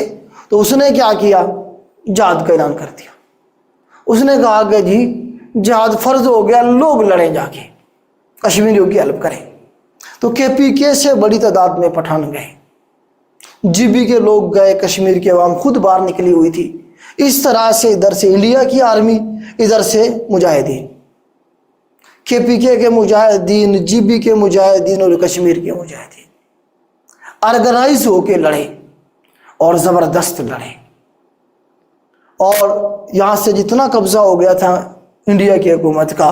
तो उसने क्या किया, जिहाद का ऐलान कर दिया। उसने कहा कि जी जिहाद फर्ज हो गया, लोग लड़ें जाके कश्मीरियों की हेल्प करें। तो KPK से बड़ी तादाद में पठान गए, GB के लोग गए, कश्मीर के अवाम खुद बाहर निकली हुई थी। इस तरह से इधर से इंडिया की आर्मी, इधर से मुजाहिदीन, KPK के मुजाहिदीन, GB के मुजाहिदीन और कश्मीर के मुजाहिदीन ऑर्गेनाइज होके लड़े और ज़बरदस्त लड़े। और यहाँ से जितना कब्जा हो गया था इंडिया की हुकूमत का,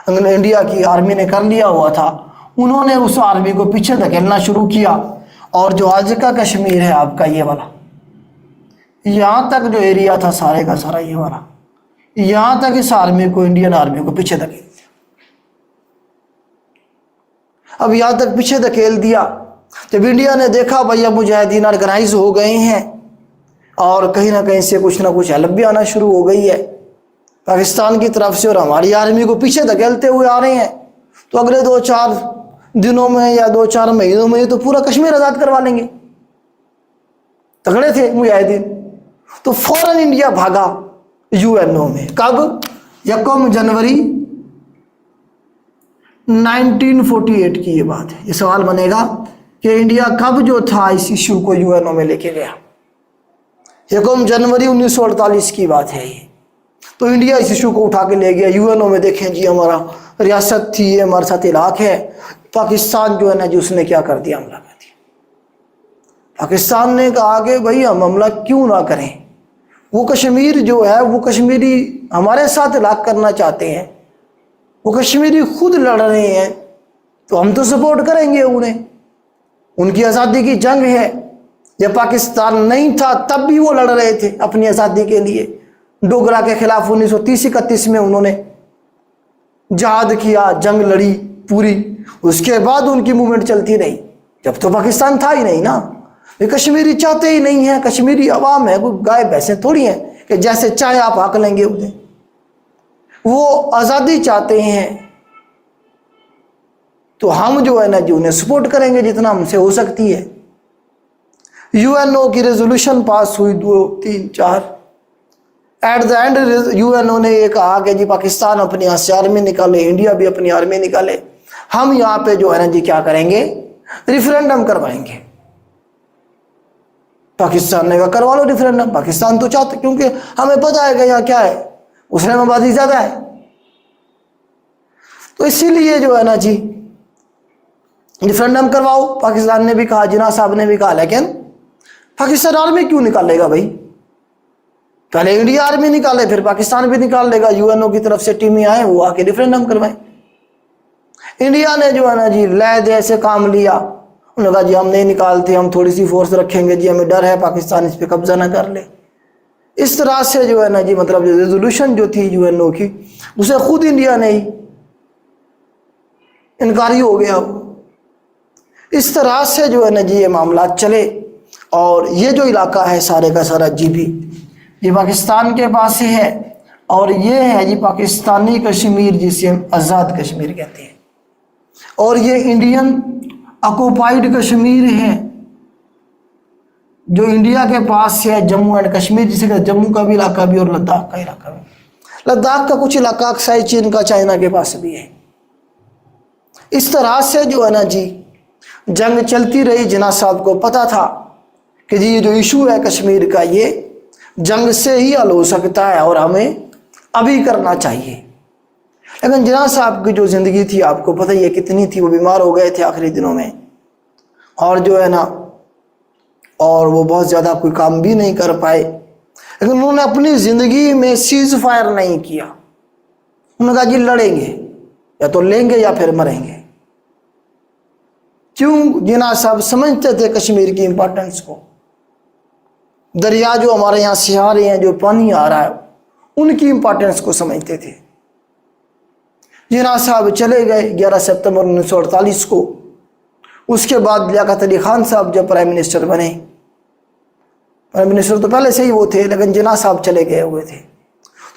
इंडिया की आर्मी ने कर लिया हुआ था, उन्होंने उस आर्मी को पीछे धकेलना शुरू किया। और जो आज का कश्मीर है आपका ये वाला, यहाँ तक जो एरिया था सारे का सारा ये वाला, यहाँ तक इस आर्मी को, इंडियन आर्मी को पीछे धकेल दिया। अब यहाँ तक पीछे धकेल दिया। जब इंडिया ने देखा भैया मुजाहिदीन ऑर्गेनाइज हो गए हैं और कहीं ना कहीं से कुछ ना कुछ हेल्प भी आना शुरू हो गई है पाकिस्तान की तरफ से, और हमारी आर्मी को पीछे धकेलते हुए आ रहे हैं, तो अगले 2-4 दिनों में या 2-4 महीनों में तो पूरा कश्मीर आज़ाद करवा लेंगे। तगड़े थे मुजाहिदीन। तो फौरन इंडिया भागा UNO में। कब? 1 जनवरी 1948 की ये बात है। ये सवाल बनेगा कि इंडिया कब जो था इस इशू को UNO में लेके गया। 1 जनवरी 1948 की बात है ये। तो इंडिया इस इशू को उठा के ले गया UNO में। देखें जी हमारा रियासत थी, ये हमारे साथ इलाक है। पाकिस्तान जो है ना जी उसने क्या कर दिया, हमला कर दिया। पाकिस्तान ने कहा कि भाई हम हमला क्यों ना करें, वो कश्मीर जो है वो कश्मीरी हमारे साथ इलाक करना चाहते हैं, वो कश्मीरी खुद लड़ रहे हैं, तो हम तो सपोर्ट करेंगे उन्हें। उनकी आज़ादी की जंग है। जब पाकिस्तान नहीं था तब भी वो लड़ रहे थे अपनी आज़ादी के लिए। डोगरा के खिलाफ 1930-31 में उन्होंने जिहाद किया, जंग लड़ी पूरी। उसके बाद उनकी मूवमेंट चलती रही। जब तो पाकिस्तान था ही नहीं ना, ये कश्मीरी चाहते ही नहीं है। कश्मीरी अवाम है, कोई गाय भैंसे थोड़ी हैं कि जैसे चाहे आप हक लेंगे उन्हें। वो आज़ादी चाहते हैं, तो हम जो है ना जी उन्हें सपोर्ट करेंगे जितना हमसे हो सकती है। यूएनओ की रेजोल्यूशन पास हुई 2, 3, 4। एट द एंड यूएनओ ने ये कहा कि जी पाकिस्तान अपनी यहाँ से आर्मी निकाले, इंडिया भी अपनी आर्मी निकाले, हम यहाँ पे जो है ना जी क्या करेंगे, रिफरेंडम करवाएंगे। पाकिस्तान ने कहा करवा लो रिफरेंडम। पाकिस्तान तो चाहते, क्योंकि हमें पता है कि यहाँ क्या है, मुस्लिम आबादी ज्यादा है, तो इसीलिए जो है ना जी रिफरेंडम करवाओ। पाकिस्तान ने भी कहा, जिन्ना साहब ने भी कहा, लेकिन पाकिस्तान आर्मी क्यों निकालेगा भाई? पहले इंडिया आर्मी निकाले, फिर पाकिस्तान भी निकाल लेगा। यूएनओ की तरफ से टीमें आए, वो आके रिफरेंडम करवाए। इंडिया ने जो है ना जी ले दे से काम लिया, उन्होंने कहा जी हम नहीं निकालते, हम थोड़ी सी फोर्स रखेंगे जी, हमें डर है पाकिस्तान इस पे कब्जा ना कर ले। इस तरह से जो है ना जी मतलब रेजोल्यूशन जो थी यूएनओ की, उसे खुद इंडिया ने ही इनकारी हो गया। इस तरह से जो है ना जी ये मामला चले, और ये जो इलाका है सारे का सारा जीबी ये पाकिस्तान के पास है, और ये है जी पाकिस्तानी कश्मीर, जिसे हम आज़ाद कश्मीर कहते हैं, और ये इंडियन ऑक्युपाइड कश्मीर है जो इंडिया के पास है। जम्मू एंड कश्मीर जिसे कहते, जम्मू का भी इलाका भी और लद्दाख का इलाका भी। लद्दाख का कुछ इलाका अक्साई चीन का, चाइना के पास भी है। इस तरह से जो है ना जी जंग चलती रही। जिन्ना साहब को पता था कि जी ये जो इशू है कश्मीर का, ये जंग से ही हल हो सकता है और हमें अभी करना चाहिए। लेकिन जिन्ना साहब की जो ज़िंदगी थी आपको पता ही है कितनी थी। वो बीमार हो गए थे आखिरी दिनों में, और जो है ना और वो बहुत ज़्यादा कोई काम भी नहीं कर पाए। लेकिन उन्होंने अपनी ज़िंदगी में सीज फायर नहीं किया। उन्होंने कहा जी लड़ेंगे, या तो लेंगे या फिर मरेंगे। क्यों? जिन्ना साहब समझते थे कश्मीर की इंपॉर्टेंस को। दरिया जो हमारे यहाँ से आ रहे हैं, जो पानी आ रहा है, उनकी इंपॉर्टेंस को समझते थे। जिन्ना साहब चले गए 11 सितंबर 1948 को। उसके बाद लियाकत अली खान साहब जब प्राइम मिनिस्टर बने, प्राइम मिनिस्टर तो पहले से ही वो थे, लेकिन जिन्ना साहब चले गए हुए थे,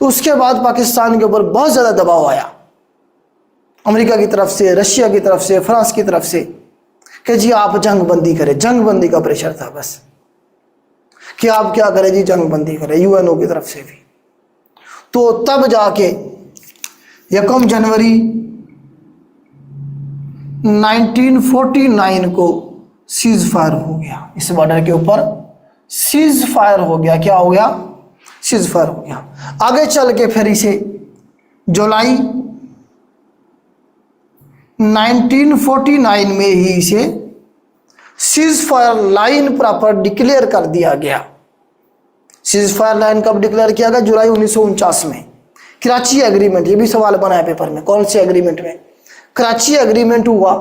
तो उसके बाद पाकिस्तान के ऊपर बहुत ज़्यादा दबाव आया अमेरिका की तरफ से, रशिया की तरफ से, फ्रांस की तरफ से, कि जी आप जंग बंदी करें। जंग बंदी का प्रेशर था बस, कि आप क्या करें जी, जंग बंदी करें, यूएनओ की तरफ से भी। तो तब जाके 1 जनवरी 1949 को सीज फायर हो गया। इस बॉर्डर के ऊपर सीज फायर हो गया। क्या हो गया? सीज फायर हो गया। आगे चल के फिर इसे जुलाई 1949 में ही इसे cease fire line proper declare कर दिया गया। सीज फायर लाइन कब डिक्लेयर किया गया? जुलाई 1949 में। कराची एग्रीमेंट, ये भी सवाल बना है पेपर में, कौन से एग्रीमेंट में? कराची एग्रीमेंट हुआ,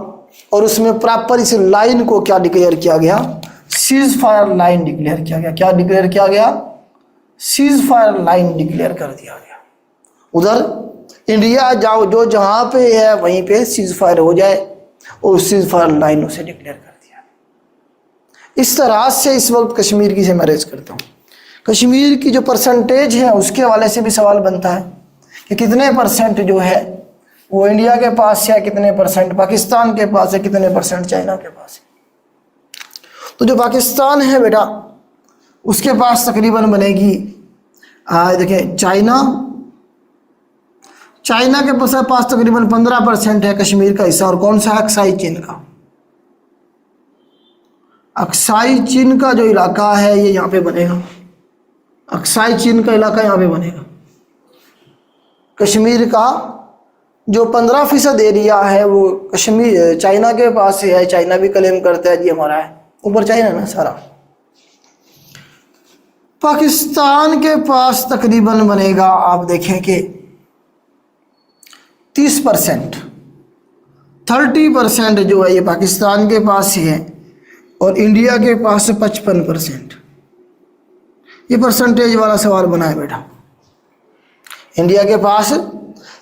और उसमें प्रॉपर इस लाइन को क्या डिक्लेयर किया गया? सीज फायर लाइन डिक्लेयर किया गया। क्या डिक्लेयर किया गया? सीज फायर लाइन डिक्लेयर कर दिया गया। उधर इंडिया जाओ, जो जहां पे है वहीं पे सीज फायर हो जाए, और सीज फायर लाइन उसे डिक्लेयर कर दिया। इस तरह से इस वक्त कश्मीर की से मैरिज करता हूँ। कश्मीर की जो परसेंटेज है उसके हवाले से भी सवाल बनता है कि कितने परसेंट जो है वो इंडिया के पास है, कितने परसेंट पाकिस्तान के पास है, कितने परसेंट चाइना के पास है। तो जो पाकिस्तान है बेटा, उसके पास तकरीबन बनेगी, देखिए चाइना के पास तकरीबन 15% है कश्मीर का हिस्सा। और कौन सा? अक्साई चीन का। अक्साई चीन का जो इलाका है ये यहाँ पे बनेगा। अक्साई चीन का इलाका यहाँ पे बनेगा। कश्मीर का जो 15% एरिया है वो कश्मीर चाइना के पास है। चाइना भी क्लेम करता है जी हमारा है, ऊपर चाइना ना सारा। पाकिस्तान के पास तकरीबन बनेगा, आप देखें कि 30%, 30% जो है ये पाकिस्तान के पास है, और इंडिया के पास 55%। ये परसेंटेज वाला सवाल बना है बेटा। इंडिया के पास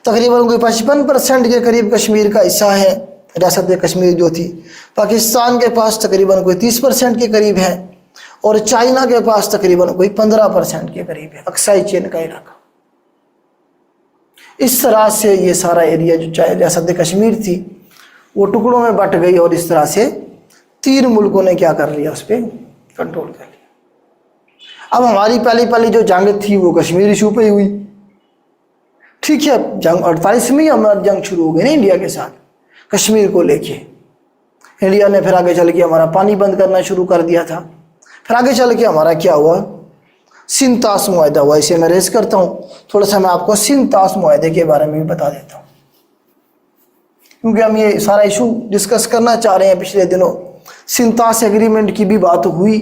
तकरीबन कोई 55% के करीब कश्मीर का हिस्सा है, रियासत कश्मीर जो थी। पाकिस्तान के पास तकरीबन कोई 30% के करीब है, और चाइना के पास तकरीबन कोई 15% के करीब है, अक्साई चीन का इलाका। इस तरह से ये सारा एरिया जो चाहे रियासत कश्मीर थी वो टुकड़ों में बट गई और इस तरह से 3 मुल्कों ने क्या कर लिया, उस पर कंट्रोल कर लिया। अब हमारी पहली पहली जो जंग थी वो कश्मीर इशू पे ही हुई। ठीक है, जंग 48 में ही हमारी जंग शुरू हो गई ना इंडिया के साथ, कश्मीर को लेके। इंडिया ने फिर आगे चल के हमारा पानी बंद करना शुरू कर दिया था। फिर आगे चल के हमारा क्या हुआ, सिंध ताश मुआहदा हुआ। इसे मैं रेस करता हूँ, थोड़ा सा मैं आपको सिंध ताश मुआहदे के बारे में भी बता देता हूँ, क्योंकि हम ये सारा इशू डिस्कस करना चाह रहे हैं। पिछले दिनों सिंध ताश एग्रीमेंट की भी बात हुई,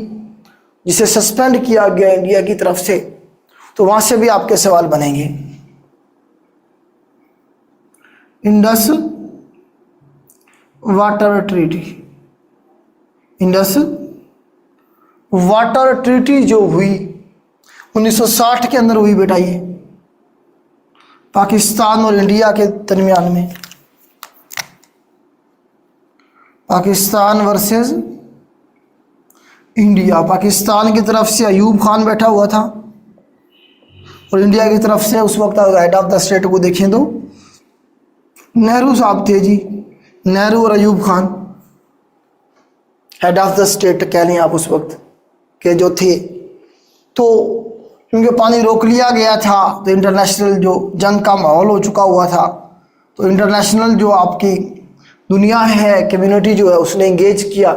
जिसे सस्पेंड किया गया इंडिया की तरफ से, तो वहाँ से भी आपके सवाल बनेंगे। Indus water treaty, Indus water treaty जो हुई 1960 के अंदर हुई बेटा, ये पाकिस्तान और इंडिया के दरमियान में, पाकिस्तान वर्सेस इंडिया। पाकिस्तान की तरफ से अयूब खान बैठा हुआ था और इंडिया की तरफ से उस वक्त हेड ऑफ द स्टेट को देखें तो नेहरू साहब थे जी, नेहरू और Ayub Khan head of the state कह लें आप उस वक्त के जो थे। तो क्योंकि पानी रोक लिया गया था तो इंटरनेशनल जो जंग का माहौल हो चुका हुआ था, तो इंटरनेशनल जो आपकी दुनिया है, कम्युनिटी जो है, उसने इंगेज किया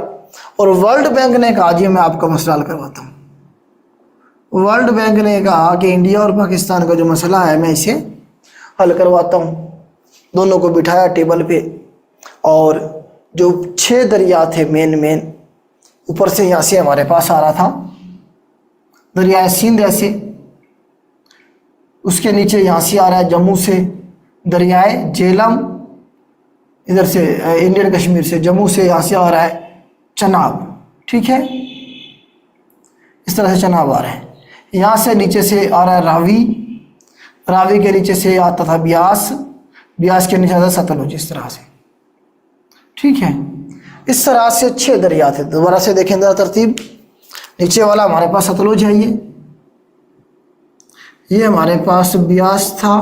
और वर्ल्ड बैंक ने कहा जी मैं आपका मसला हल करवाता हूँ। वर्ल्ड बैंक ने कहा कि इंडिया और पाकिस्तान का जो मसला है मैं इसे हल करवाता हूँ। दोनों को बिठाया टेबल पे और जो 6 दरिया थे मेन ऊपर से यहाँ से हमारे पास आ रहा था दरिया सिंध ऐसे, उसके नीचे यहाँ से आ रहा है जम्मू से दरियाए झेलम, इधर से इंडियन कश्मीर से जम्मू से यहाँ से आ रहा है चनाब। ठीक है, इस तरह से चनाब आ रहा है। यहाँ से नीचे से आ रहा है रावी, रावी के नीचे से आता था ब्यास, ब्यास के नीचे आता सतलुज, इस तरह से। ठीक है, इस तरह से 6 दरिया थे। दोबारा से देखें जरा तरतीब, नीचे वाला हमारे पास सतलुज है, ये हमारे पास ब्यास था,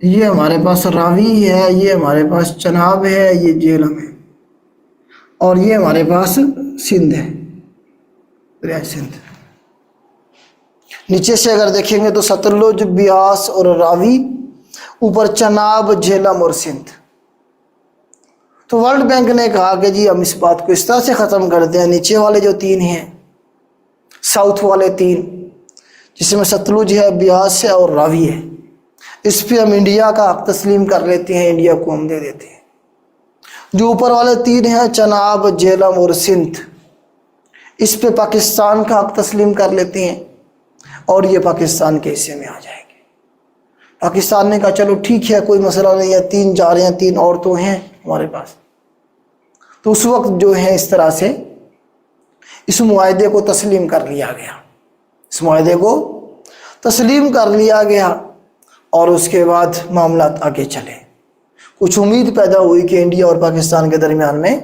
ये हमारे पास रावी है, ये हमारे पास चनाब है, ये झेलम है और ये हमारे पास सिंध है, दरिया सिंध। नीचे से अगर देखेंगे तो सतलुज, ब्यास और रावी, ऊपर चनाब, झेलम और सिंध। तो वर्ल्ड बैंक ने कहा कि जी हम इस बात को इस तरह से ख़त्म करते हैं, नीचे वाले जो 3 हैं, साउथ वाले 3, जिसमें सतलुज है, ब्यास है और रावी है, इस पे हम इंडिया का हक तस्लीम कर लेते हैं, इंडिया को हम दे देते हैं। जो ऊपर वाले 3 हैं, चनाब, झेलम और सिंध, इस पे पाकिस्तान का हक तस्लीम कर लेते हैं और ये पाकिस्तान के हिस्से में आ जाएंगे। पाकिस्तान ने कहा चलो ठीक है, कोई मसला नहीं है, 3 जा रहे हैं, 3 और तो हैं हमारे पास। तो उस वक्त जो है इस तरह से इस मुआहदे को तस्लीम कर लिया गया, इस मुआहदे को तस्लीम कर लिया गया और उसके बाद मामला आगे चले। कुछ उम्मीद पैदा हुई कि इंडिया और पाकिस्तान के दरमियान में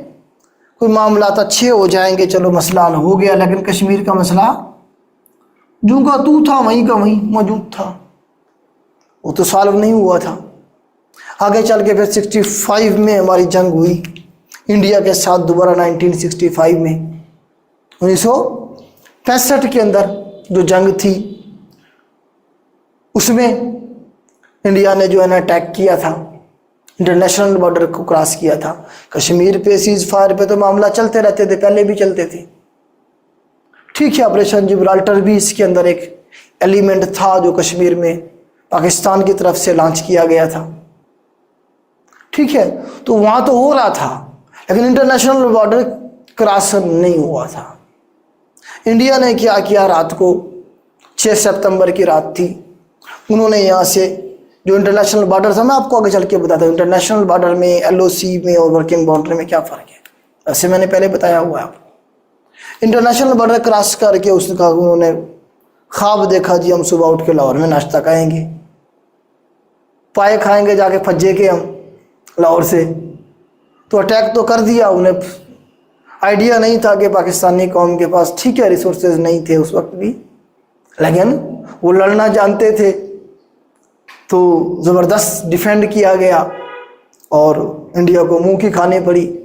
कोई मामला अच्छे हो जाएंगे, चलो मसला हल हो गया। लेकिन कश्मीर का मसला जूं का तू था वहीं का वहीं मौजूद था, वो तो सॉल्व नहीं हुआ था। आगे चल के फिर 65 में हमारी जंग हुई इंडिया के साथ दोबारा, 1965 में, 1965 के अंदर जो जंग थी उसमें इंडिया ने जो है ना अटैक किया था, इंटरनेशनल बॉर्डर को क्रॉस किया था। कश्मीर पे सीज फायर पे तो मामला चलते रहते थे, पहले भी चलते थे। ठीक है, ऑपरेशन जिब्राल्टर भी इसके अंदर एक एलिमेंट था जो कश्मीर में पाकिस्तान की तरफ से लॉन्च किया गया था। ठीक है, तो वहाँ तो हो रहा था लेकिन इंटरनेशनल बॉर्डर क्रॉस नहीं हुआ था। इंडिया ने क्या किया, रात को 6 सितंबर की रात थी, उन्होंने यहाँ से जो इंटरनेशनल बॉर्डर था, मैं आपको आगे चल के बताता हूँ इंटरनेशनल बॉर्डर में, एलओसी में और वर्किंग बॉर्डर में क्या फ़र्क है, ऐसे मैंने पहले बताया हुआ है आपको। इंटरनेशनल बॉर्डर क्रॉस करके उसका उन्होंने ख्वाब देखा जी हम सुबह उठ के लाहौर में नाश्ता खाएंगे, पाए खाएंगे जाके फज्जे के हम लाहौर से। तो अटैक तो कर दिया, उन्हें आइडिया नहीं था कि पाकिस्तानी कौम के पास ठीक है रिसोर्सेज नहीं थे उस वक्त भी, लेकिन वो लड़ना जानते थे। तो ज़बरदस्त डिफेंड किया गया और इंडिया को मुंह की खानी पड़ी।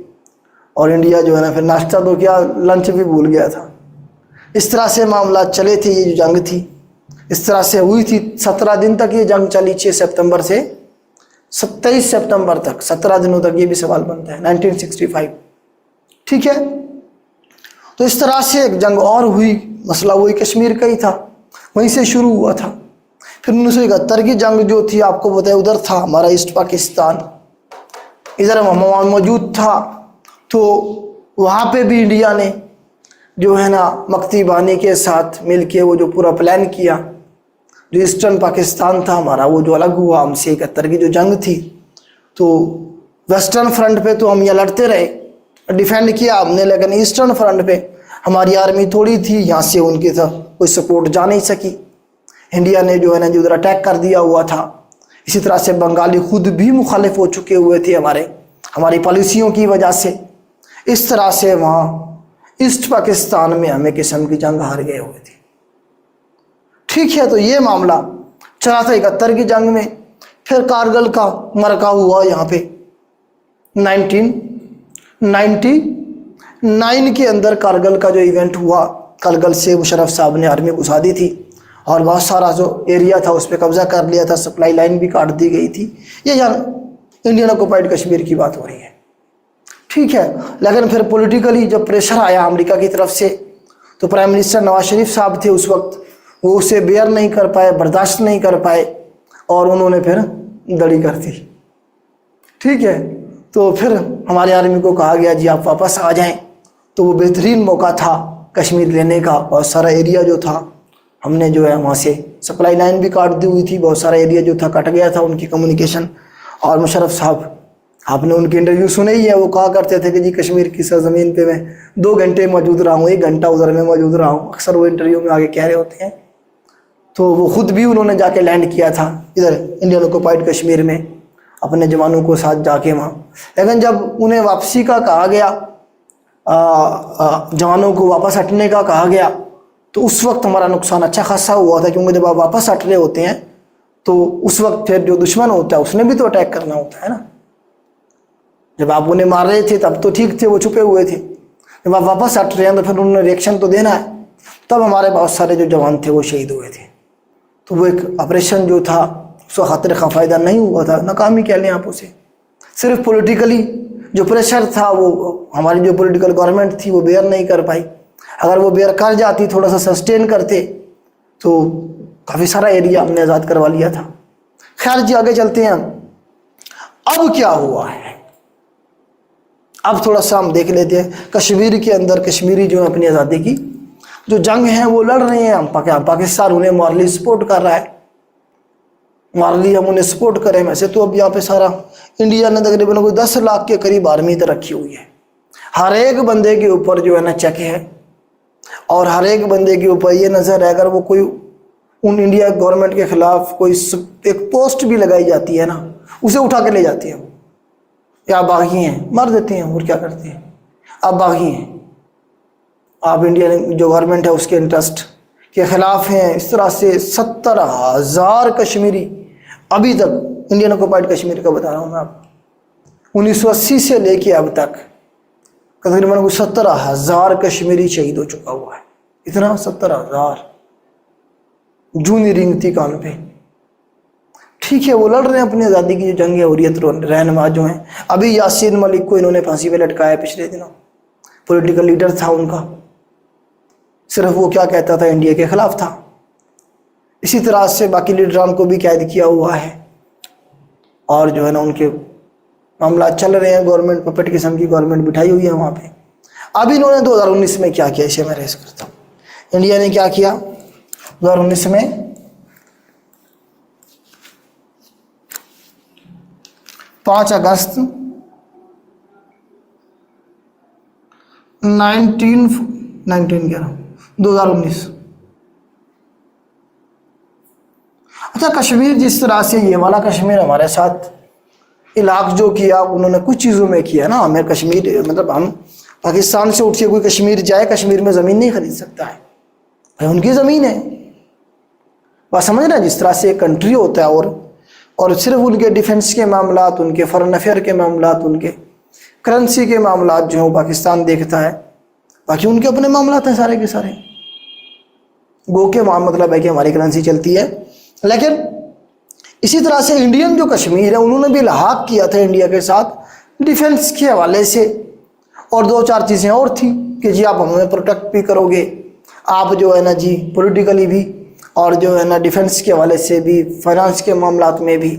और इंडिया जो है ना फिर नाश्ता तो क्या लंच भी भूल गया था। इस तरह से मामला चले थे। ये जो जंग थी इस तरह से हुई थी। 17 दिन तक ये जंग चली, 6 सितंबर से 27 सितंबर तक, 17 दिनों तक। ये भी सवाल बनता है 1965। ठीक है, तो इस तरह से एक जंग और हुई। मसला वही कश्मीर का ही था, वहीं से शुरू हुआ था। फिर 1971 की जंग जो थी आपको बताया, उधर था हमारा ईस्ट पाकिस्तान, इधर मौजूद था। तो वहाँ पे भी इंडिया ने जो है ना मक्ती बानी के साथ मिलके वो जो पूरा प्लान किया, जो ईस्टर्न पाकिस्तान था हमारा वो जो अलग हुआ हमसे 71 की जो जंग थी। तो वेस्टर्न फ्रंट पे तो हम यहाँ लड़ते रहे, डिफेंड किया हमने, लेकिन ईस्टर्न फ्रंट पे हमारी आर्मी थोड़ी थी, यहाँ से उनकी तो कोई सपोर्ट जा नहीं सकी। इंडिया ने जो है ना जो उधर अटैक कर दिया हुआ था। इसी तरह से बंगाली खुद भी मुखालिफ हो चुके हुए थे हमारी पॉलिसियों की वजह से। इस तरह से वहाँ ईस्ट पाकिस्तान में हमें किस्म की जंग हार गए हुए थे। ठीक है, तो ये मामला चला था 71 की जंग में। फिर कारगिल का मरका हुआ यहाँ पे 1999 के अंदर कारगिल का जो इवेंट हुआ। कारगिल से मुशर्रफ साहब ने आर्मी घुसा दी थी और बहुत सारा जो एरिया था उस पर कब्जा कर लिया था, सप्लाई लाइन भी काट दी गई थी। ये यहाँ इंडियन ऑक्युपाइड कश्मीर की बात हो रही है। ठीक है, लेकिन फिर पॉलिटिकली जब प्रेशर आया अमेरिका की तरफ से, तो प्राइम मिनिस्टर नवाज शरीफ साहब थे उस वक्त, वो उसे बेयर नहीं कर पाए, बर्दाश्त नहीं कर पाए और उन्होंने फिर दड़ी कर दी। ठीक है, तो फिर हमारे आर्मी को कहा गया जी आप वापस आ जाएं। तो वो बेहतरीन मौका था कश्मीर लेने का। बहुत सारा एरिया जो था हमने जो है वहाँ से सप्लाई लाइन भी काट दी हुई थी, बहुत सारा एरिया जो था कट गया था उनकी कम्युनिकेशन। और मुशर्रफ साहब, आपने उनके इंटरव्यू सुने ही है, वो कहा करते थे कि जी कश्मीर की सरजमीन पे मैं 2 घंटे मौजूद रहा हूँ, 1 घंटा उधर में मौजूद रहा हूँ, अक्सर वो इंटरव्यू में आगे कह रहे होते हैं। तो वो खुद भी उन्होंने जाके लैंड किया था इधर इंडियन ऑक्युपाइड कश्मीर में अपने जवानों को साथ जाके वहाँ। लेकिन जब उन्हें वापसी का कहा गया, जवानों को वापस हटने का कहा गया, तो उस वक्त हमारा नुकसान अच्छा खासा हुआ था, क्योंकि जब आप वापस हट रहे होते हैं तो उस वक्त फिर जो दुश्मन होता है उसने भी तो अटैक करना होता है ना। जब आप उन्हें मार रहे थे तब तो ठीक थे, वो छुपे हुए थे। जब आप वापस हट रहे हैं तो फिर उन्होंने रिएक्शन तो देना है। तब हमारे बहुत सारे जो जवान थे वो शहीद हुए थे। तो वो एक ऑपरेशन जो था उसका खातिर का फ़ायदा नहीं हुआ था, नाकामी कह लें आप उसे। सिर्फ पॉलिटिकली जो प्रेशर था वो हमारी जो पॉलिटिकल गवर्नमेंट थी वो बेयर नहीं कर पाई। अगर वो बेयर कर जाती, थोड़ा सा सस्टेन करते, तो काफ़ी सारा एरिया हमने आज़ाद करवा लिया था। खैर जी, आगे चलते हैं। अब क्या हुआ है, अब थोड़ा सा हम देख लेते हैं। कश्मीर के अंदर कश्मीरी जो है अपनी आज़ादी की जो जंग है वो लड़ रहे हैं। हम पाकिस्तान उन्हें मॉरली सपोर्ट कर रहा है, मॉरली हम उन्हें सपोर्ट करें। वैसे तो अब यहाँ पे सारा इंडिया ने तकरीबन कोई 10 लाख के करीब आर्मी तो रखी हुई है। हर एक बंदे के ऊपर जो है ना चेक है, और हर एक बंदे के ऊपर ये नज़र है, अगर वो कोई उन इंडिया गवर्नमेंट के खिलाफ कोई एक पोस्ट भी लगाई जाती है ना, उसे उठा के ले जाती है। या बागी हैं, मार देते हैं, और क्या करते हैं। आप बागी हैं, आप इंडिया जो गवर्नमेंट है उसके इंटरेस्ट के खिलाफ हैं। इस तरह से 70,000 कश्मीरी अभी तक, इंडियन ऑक्युपाइड कश्मीर का बता रहा हूँ मैं आपको, 1980 से लेके अब तक तकरीबन 70,000 कश्मीरी शहीद हो चुका हुआ है। इतना 70,000 जूनी रिंग थी कान पे। ठीक है, वो लड़ रहे हैं अपनी आज़ादी की जो जंग है। हुर्रियत रहनुमा जो हैं, अभी यासीन मलिक को इन्होंने फांसी पे लटकाया पिछले दिनों। पॉलिटिकल लीडर था उनका, सिर्फ वो क्या कहता था, इंडिया के खिलाफ था। इसी तरह से बाकी लीडरान को भी कैद किया हुआ है, और जो है ना उनके मामला चल रहे हैं। गवर्नमेंट पपेट किस्म की गवर्नमेंट बिठाई हुई है वहाँ पे। अब इन्होंने 2019 में क्या किया, इसे मैं रेस करता हूँ। इंडिया ने क्या किया 2019 में, 5 अगस्त 2019। अच्छा, कश्मीर जिस तरह से ये वाला कश्मीर हमारे साथ इलाक जो किया, उन्होंने कुछ चीज़ों में किया ना। हमें कश्मीर मतलब हम पाकिस्तान से उठ के कोई कश्मीर जाए, कश्मीर में ज़मीन नहीं खरीद सकता है भाई, उनकी ज़मीन है। बात समझ रहे हैं, जिस तरह से एक कंट्री होता है और और सिर्फ उनके डिफेंस के मामलात, उनके फॉरेन अफेयर के मामलात, उनके करेंसी के मामलात जो है पाकिस्तान देखता है, बाकी उनके अपने मामलात हैं सारे के सारे। गो के मतलब है कि हमारी करेंसी चलती है। लेकिन इसी तरह से इंडियन जो कश्मीर है उन्होंने भी लहाक किया था इंडिया के साथ डिफेंस के हवाले से, और दो चार चीज़ें और थी कि जी आप हमें प्रोटेक्ट भी करोगे, आप जो है ना जी पॉलिटिकली भी, और जो है ना डिफेंस के हवाले से भी, फाइनेंस के मामलात में भी,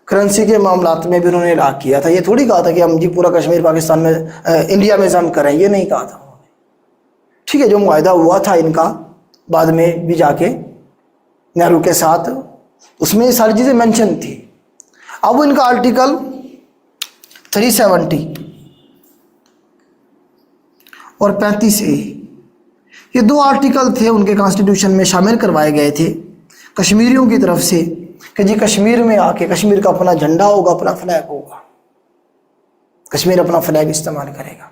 करेंसी के मामलात में भी उन्होंने लहाक किया था। ये थोड़ी कहा था कि हम जी पूरा कश्मीर पाकिस्तान में इंडिया में जम करें, ये नहीं कहा था। ठीक है, जो मुआहदा हुआ था इनका बाद में भी जाके नेहरू के साथ, उसमें ये सारी चीज़ें मेंशन थी। अब इनका आर्टिकल 370 और 35A, ये दो आर्टिकल थे उनके कॉन्स्टिट्यूशन में शामिल करवाए गए थे कश्मीरियों की तरफ से कि जी कश्मीर में आके कश्मीर का अपना झंडा होगा, अपना फ्लैग होगा, कश्मीर अपना फ्लैग इस्तेमाल करेगा।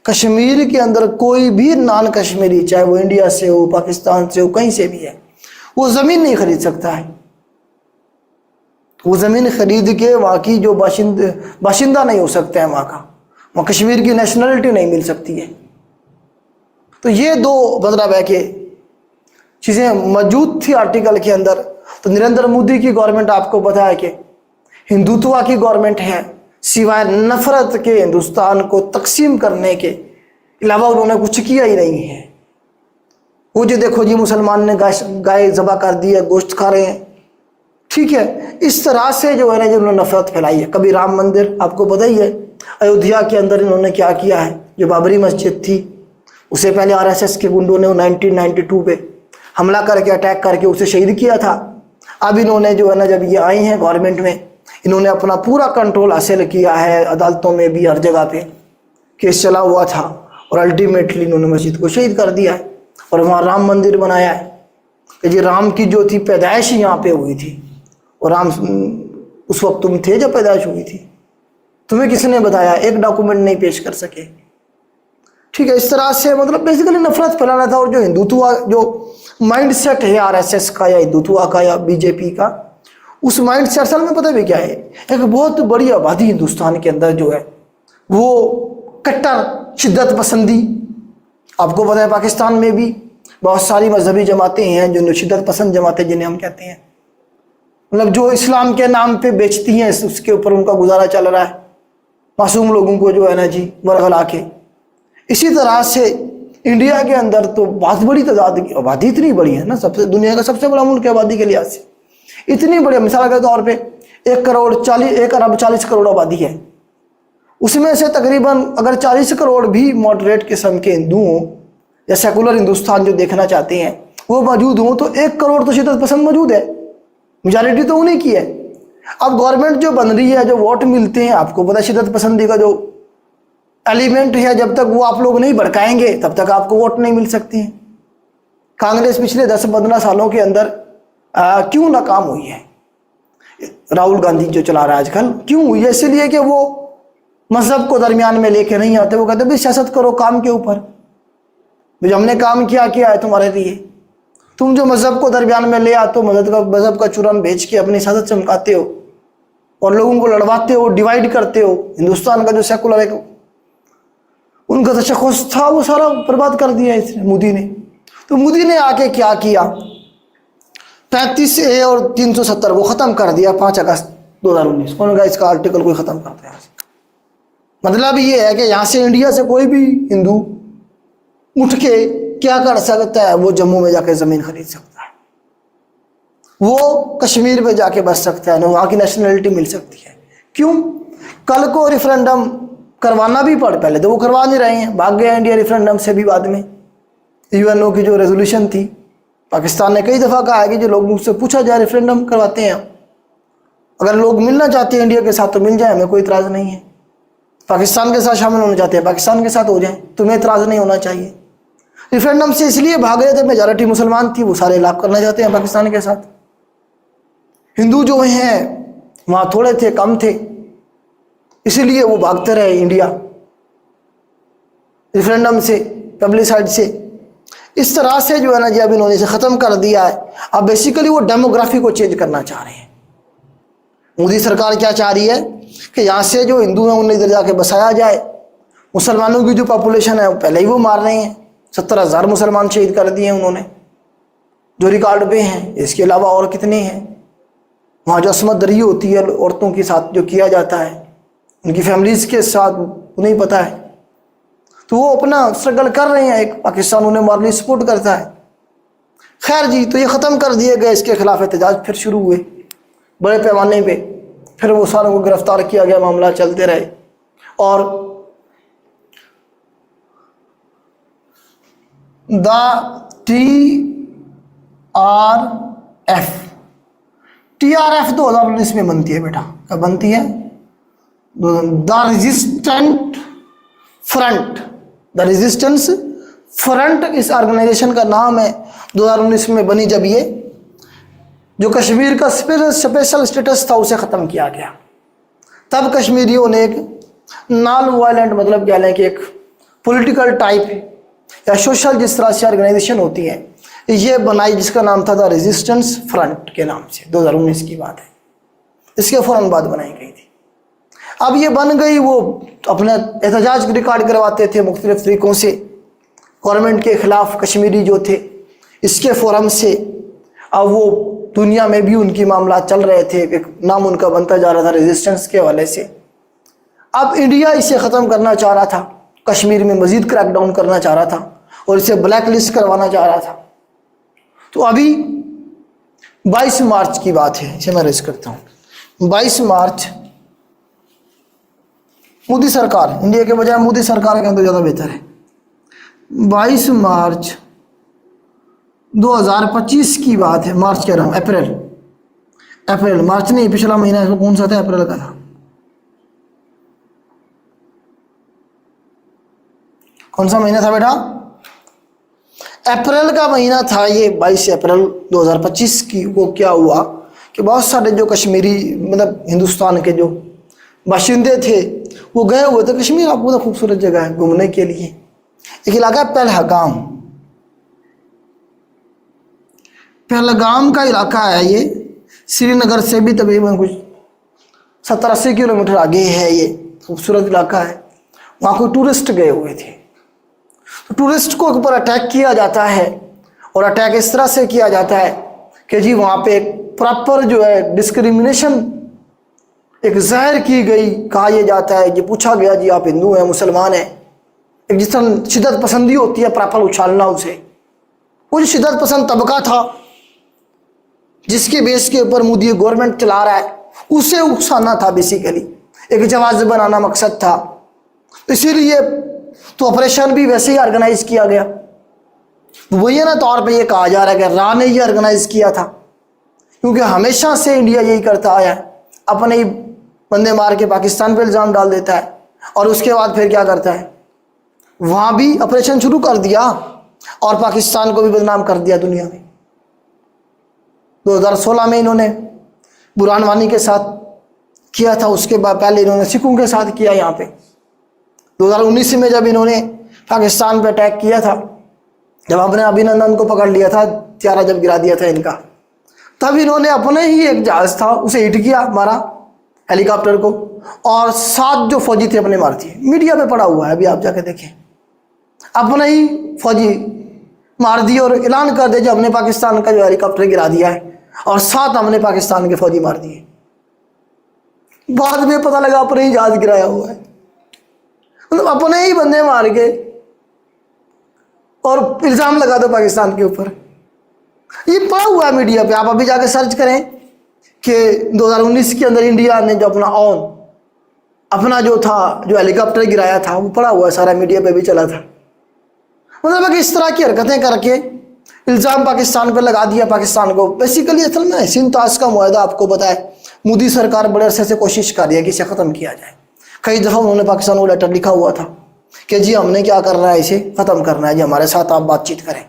कश्मीर के अंदर कोई भी नॉन कश्मीरी, चाहे वो इंडिया से हो, पाकिस्तान से हो, कहीं से भी है, वो ज़मीन नहीं खरीद सकता है। वो ज़मीन खरीद के वहाँ की जो बाशिंदा नहीं हो सकता है, वहाँ कश्मीर की नेशनलिटी नहीं मिल सकती है। तो ये दो मतलब है कि चीज़ें मौजूद थी आर्टिकल के अंदर। तो नरेंद्र मोदी की गवर्नमेंट आपको पता है कि हिंदुत्व की गवर्नमेंट है, सिवाय नफरत के हिंदुस्तान को तकसीम करने के अलावा उन्होंने कुछ किया ही नहीं है। वो जो देखो जी मुसलमान ने गाय ज़बह कर दी है, गोश्त खा रहे हैं, ठीक है, इस तरह से जो है ना जो उन्होंने नफरत फैलाई है। कभी राम मंदिर, आपको पता ही है अयोध्या के अंदर इन्होंने क्या किया है, जो बाबरी मस्जिद थी उसे पहले आरएसएस के गुंडों ने 1992 पे हमला करके अटैक करके उसे शहीद किया था। अब इन्होंने जो है ना जब ये आए हैं गवर्नमेंट में, इन्होंने अपना पूरा कंट्रोल हासिल किया है, अदालतों में भी हर जगह पे केस चला हुआ था, और अल्टीमेटली इन्होंने मस्जिद को शहीद कर दिया है और वहाँ राम मंदिर बनाया है कि जी राम की जो थी पैदाइश यहाँ पे हुई थी, और राम उस वक्त तुम थे जब पैदाइश हुई थी, तुम्हें किसने बताया, एक डॉक्यूमेंट नहीं पेश कर सके। ठीक है, इस तरह से मतलब बेसिकली नफरत फैलाना था। और जो हिंदुत्व जो माइंड सेट है आरएसएस का या हिंदुत्व का या बीजेपी का, उस माइंड सेट असल में पता भी क्या है, एक बहुत बड़ी आबादी हिंदुस्तान के अंदर जो है वो कट्टर शिद्दत पसंदी, आपको पता है पाकिस्तान में भी बहुत सारी मजहबी जमातें हैं जो शिद्दत पसंद जमातें जिन्हें हम कहते हैं, मतलब जो इस्लाम के नाम पे बेचती हैं, उसके ऊपर उनका गुजारा चल रहा है, मासूम लोगों को जो है ना जी बरगला के। इसी तरह से इंडिया के अंदर तो बहुत बड़ी तादाद की आबादी, इतनी बड़ी है ना, सबसे दुनिया का सबसे बड़ा मुल्क है आबादी के लिहाज से, इतनी बड़ी, मिसाल के तौर पे 1 अरब 40 करोड़ आबादी है, उसमें से तकरीबन अगर 40 करोड़ भी मॉडरेट किस्म के हिंदू हों या सेकुलर हिंदुस्तान जो देखना चाहते हैं वो मौजूद हों, तो 1 करोड़ तो शिद्दत पसंद मौजूद है, मेजॉरिटी तो उन्हीं की है। अब गवर्नमेंट जो बन रही है, जो वोट मिलते हैं, आपको पता है शिद्दत पसंदी का जो एलिमेंट है, जब तक वो आप लोग नहीं भड़काएंगे तब तक आपको वोट नहीं मिल सकती है। कांग्रेस पिछले 10-15 सालों के अंदर क्यों नाकाम हुई है, राहुल गांधी जो चला रहा है आजकल, क्यों हुई है? इसलिए कि वो मजहब को दरमियान में लेके नहीं आते। वो कहते भाई सियासत करो काम के ऊपर, जो हमने काम किया है तुम्हारे लिए, तुम जो मजहब को दरमियान में ले आते हो, मजहब का चूरन बेच के अपनी सियासत चमकाते हो और लोगों को लड़वाते हो, डिवाइड करते हो। हिंदुस्तान का जो सेकुलर एक उनका तशख़्ख़ुस था वो सारा बर्बाद कर दिया इसने मोदी ने। तो मोदी ने आके क्या किया, 35A और 370 को ख़त्म कर दिया 5 अगस्त 2019 को। उन्होंने कहा इसका आर्टिकल कोई ख़त्म करता है। मतलब ये है कि यहाँ से इंडिया से कोई भी हिंदू उठ के क्या कर सकता है, वो जम्मू में जाके ज़मीन खरीद सकता है, वो कश्मीर में जाके बस सकता है, ना वहाँ की नेशनलिटी मिल सकती है। क्यों? कल को रेफरेंडम करवाना भी पहले तो वो करवा नहीं रहे हैं, भाग गया इंडिया रेफरेंडम से भी। बाद में यूएनओ की जो रेजोल्यूशन थी, पाकिस्तान ने कई दफ़ा कहा है कि जो लोगों से पूछा जाए रेफरेंडम करवाते हैं, अगर लोग मिलना चाहते हैं इंडिया के साथ तो मिल जाए, हमें कोई इतराज़ नहीं है। पाकिस्तान के साथ शामिल होना चाहते हैं पाकिस्तान के साथ हो जाए, तुम्हें इतराज़ नहीं होना चाहिए। रेफरेंडम से इसलिए भाग रहे थे, मेजॉरिटी मुसलमान थी, वो सारे इलाक़ करना चाहते हैं पाकिस्तान के साथ। हिंदू जो हैं वहाँ थोड़े थे, कम थे, इसीलिए वो भागते रहे इंडिया रेफरेंडम से, पब्लिसाइड से। इस तरह से जो है ना जी अब इन्होंने इसे ख़त्म कर दिया है। अब बेसिकली वो डेमोग्राफी को चेंज करना चाह रहे हैं। मोदी सरकार क्या चाह रही है कि यहाँ से जो हिंदू हैं उन्हें इधर जाके बसाया जाए। मुसलमानों की जो पॉपुलेशन है वो पहले ही वो मार रहे हैं, 70,000 मुसलमान शहीद कर दिए उन्होंने जो रिकॉर्ड पे हैं। इसके अलावा और कितने हैं वहाँ जो असमत दरी होती है औरतों के साथ जो किया जाता है, उनकी फैमिलीज के साथ उन्हें पता है। तो वो अपना स्ट्रगल कर रहे हैं, एक पाकिस्तान उन्हें मॉरली सपोर्ट करता है। खैर जी, तो ये ख़त्म कर दिए गए, इसके खिलाफ एहतजाज फिर शुरू हुए बड़े पैमाने पे, फिर वो सारों को गिरफ्तार किया गया, मामला चलते रहे। और TRF 2019 में बनती है बेटा, कब बनती है? द रेजिस्टेंस फ्रंट इस ऑर्गेनाइजेशन का नाम है। 2019 में बनी, जब ये जो कश्मीर का स्पेशल स्टेटस था उसे ख़त्म किया गया, तब कश्मीरियों ने एक नॉन वायलेंट, मतलब कह लें कि एक पॉलिटिकल टाइप या सोशल जिस तरह से ऑर्गेनाइजेशन होती है, ये बनाई, जिसका नाम था द रेजिस्टेंस फ्रंट के नाम से। 2019 की बात है, इसके फ़ौरन बाद बनाई गई थी। अब ये बन गई, वो अपने एहतजाज रिकॉर्ड करवाते थे मुख्तलिफ तरीक़ों से गवर्नमेंट के ख़िलाफ़, कश्मीरी जो थे इसके फोरम से। अब वो दुनिया में भी उनकी मामला चल रहे थे, एक नाम उनका बनता जा रहा था रेजिस्टेंस के हवाले से। अब इंडिया इसे ख़त्म करना चाह रहा था, कश्मीर में मज़ीद क्रैकडाउन करना चाह रहा था और इसे ब्लैक लिस्ट करवाना चाह रहा था। तो अभी 22 मार्च की बात है, इसे मैं रेज करता हूँ। 22 मार्च मोदी सरकार, इंडिया के बजाय मोदी सरकार के अंदर ज़्यादा बेहतर है। 22 मार्च 2025 की बात है, मार्च कह रहा हूँ, अप्रैल, मार्च नहीं, पिछला महीना इसमें कौन सा था? अप्रैल का था। कौन सा महीना था बेटा? अप्रैल का महीना था ये, 22 अप्रैल 2025 की। वो क्या हुआ कि बहुत सारे जो कश्मीरी, मतलब हिंदुस्तान के जो बाशिंदे थे, वो गए हुए थे कश्मीर। आपको तो खूबसूरत जगह है घूमने के लिए, एक इलाका है पहलगाम का इलाका है ये, श्रीनगर से भी तकरीबन कुछ 70-80 किलोमीटर आगे है। ये खूबसूरत इलाका है, वहाँ कोई टूरिस्ट गए हुए थे। तो टूरिस्ट को ऊपर अटैक किया जाता है, और अटैक इस तरह से किया जाता है कि जी वहाँ पे एक प्रॉपर जो है डिस्क्रिमिनेशन एक ज़ाहिर की गई। कहा यह जाता है, ये पूछा गया जी आप हिंदू हैं मुसलमान हैं, एक जिस तरह शिद्दत पसंदी होती है प्रॉपर उछालना उसे, वो जो शिद्दत पसंद तबका था जिसके बेस के ऊपर मोदी गवर्नमेंट चला रहा है, उसे उकसाना था बेसिकली, एक जवाब बनाना मकसद था। इसीलिए तो ऑपरेशन भी वैसे ही ऑर्गेनाइज किया गया। वही ना तौर पे ये कहा जा रहा है कि रा ने ये ऑर्गेनाइज किया था, क्योंकि हमेशा से इंडिया यही करता आया है, अपने ही बंदे मार के पाकिस्तान पे इल्ज़ाम डाल देता है, और उसके बाद फिर क्या करता है, वहाँ भी ऑपरेशन शुरू कर दिया और पाकिस्तान को भी बदनाम कर दिया दुनिया में। 2016 में इन्होंने बुरहान वानी के साथ किया था, उसके बाद पहले इन्होंने सिखों के साथ किया। यहाँ पे 2019 में जब इन्होंने पाकिस्तान पे अटैक किया था, जब अपने अभिनंदन को पकड़ लिया था, त्यारा जब गिरा दिया था इनका, तब इन्होंने अपने ही एक जहाज़ था उसे हिट किया, मारा हेलीकॉप्टर को, और 7 जो फौजी थे अपने मार दिए। मीडिया पे पड़ा हुआ है, अभी आप जाके देखें, अपने ही फौजी मार दिए और ऐलान कर दे जो हमने पाकिस्तान का जो हेलीकॉप्टर गिरा दिया है, और 7 हमने पाकिस्तान के फौजी मार दिए। बाद में पता लगा अपने ही जहाज गिराया हुआ है, मतलब अपने ही बंदे मार के और इल्ज़ाम लगा दो पाकिस्तान के ऊपर। ये पड़ा हुआ है मीडिया पे, आप अभी जाके सर्च करें कि 2019 के अंदर इंडिया ने जो अपना जो था, जो हेलीकॉप्टर गिराया था, वो पड़ा हुआ है, सारा मीडिया पे भी चला था। मतलब कि इस तरह की हरकतें करके इल्ज़ाम पाकिस्तान पर लगा दिया, पाकिस्तान को। बेसिकली असल में सिंतास का मुआहदा आपको पता है, मोदी सरकार बड़े अरसे से कोशिश कर रही है कि इसे ख़त्म किया जाए। कई दफ़ा उन्होंने पाकिस्तान को लेटर लिखा हुआ था कि जी हमने क्या करना है, इसे ख़त्म करना है, जी हमारे साथ आप बातचीत करें।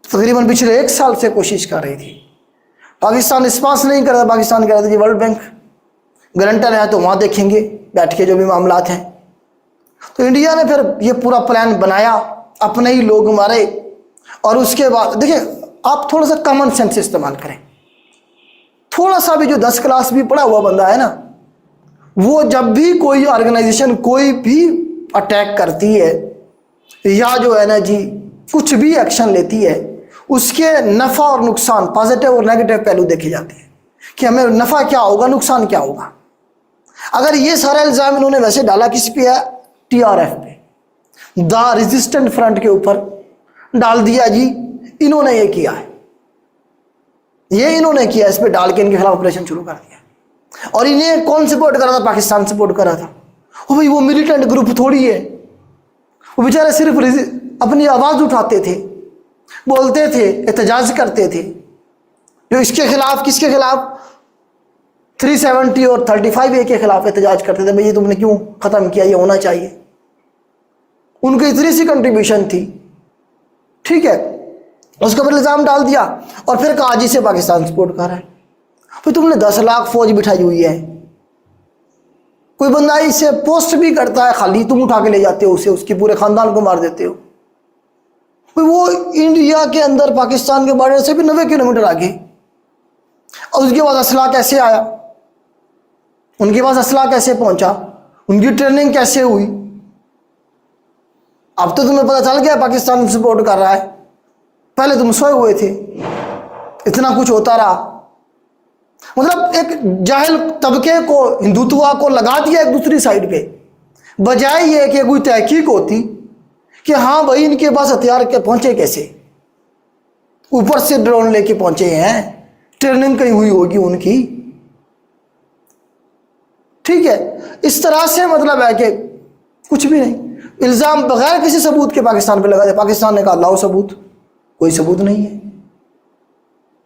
तकरीबन पिछले 1 साल से कोशिश कर रही थी, पाकिस्तान रिस्पांस नहीं कर रहा। पाकिस्तान कह रहा था जी वर्ल्ड बैंक गारंटर है, तो वहाँ देखेंगे बैठ के जो भी मामलात हैं। तो इंडिया ने फिर ये पूरा प्लान बनाया, अपने ही लोग मारे, और उसके बाद देखिए आप थोड़ा सा कॉमन सेंस इस्तेमाल करें, थोड़ा सा भी जो 10 क्लास भी पढ़ा हुआ बंदा है ना, वो जब भी कोई ऑर्गेनाइजेशन कोई भी अटैक करती है या जो है ना जी कुछ भी एक्शन लेती है, उसके नफ़ा और नुकसान, पॉजिटिव और नेगेटिव पहलू देखे जाते हैं कि हमें नफ़ा क्या होगा, नुकसान क्या होगा। अगर ये सारा इल्ज़ाम इन्होंने वैसे डाला किस पे है, TRF पे, द रेजिस्टेंट फ्रंट के ऊपर डाल दिया जी, इन्होंने ये किया है, ये इन्होंने किया, इस पे डाल के इनके खिलाफ ऑपरेशन शुरू कर दिया। और इन्हें कौन सपोर्ट कर रहा था, पाकिस्तान सपोर्ट कर रहा था। वो भाई वो मिलिटेंट ग्रुप थोड़ी है, वो बेचारे सिर्फ अपनी आवाज़ उठाते थे, बोलते थे, एहतजाज करते थे। जो इसके खिलाफ, किसके खिलाफ, 370 और 35A के खिलाफ एहतजाज करते थे, भाई ये तुमने क्यों ख़त्म किया, ये होना चाहिए। उनकी इतनी सी कंट्रीब्यूशन थी, ठीक है। उसके ऊपर इल्ज़ाम डाल दिया और फिर कहा जी से पाकिस्तान सपोर्ट कर रहा है। फिर तुमने 10 लाख फौज बिठाई हुई है, कोई बंदा इसे पोस्ट भी करता है खाली, तुम उठा के ले जाते हो उसे, उसके पूरे खानदान को मार देते हो। वो इंडिया के अंदर पाकिस्तान के बॉर्डर से भी 90 किलोमीटर आगे, और उसके बाद असला कैसे आया, उनके पास असला कैसे पहुंचा, उनकी ट्रेनिंग कैसे हुई। अब तो तुम्हें पता चल गया पाकिस्तान सपोर्ट कर रहा है, पहले तुम सोए हुए थे, इतना कुछ होता रहा। मतलब एक जाहिल तबके को, हिंदुत्व को लगा दिया एक दूसरी साइड पे, बजाय ये कि कोई तहकीक होती कि हाँ भाई इनके पास हथियार के पहुंचे कैसे, ऊपर से ड्रोन लेके पहुंचे हैं, ट्रेनिंग कहीं हुई होगी उनकी, ठीक है। इस तरह से मतलब है कि कुछ भी नहीं, इल्ज़ाम बगैर किसी सबूत के पाकिस्तान पे लगा दिया। पाकिस्तान ने कहा लाओ सबूत, कोई सबूत नहीं है।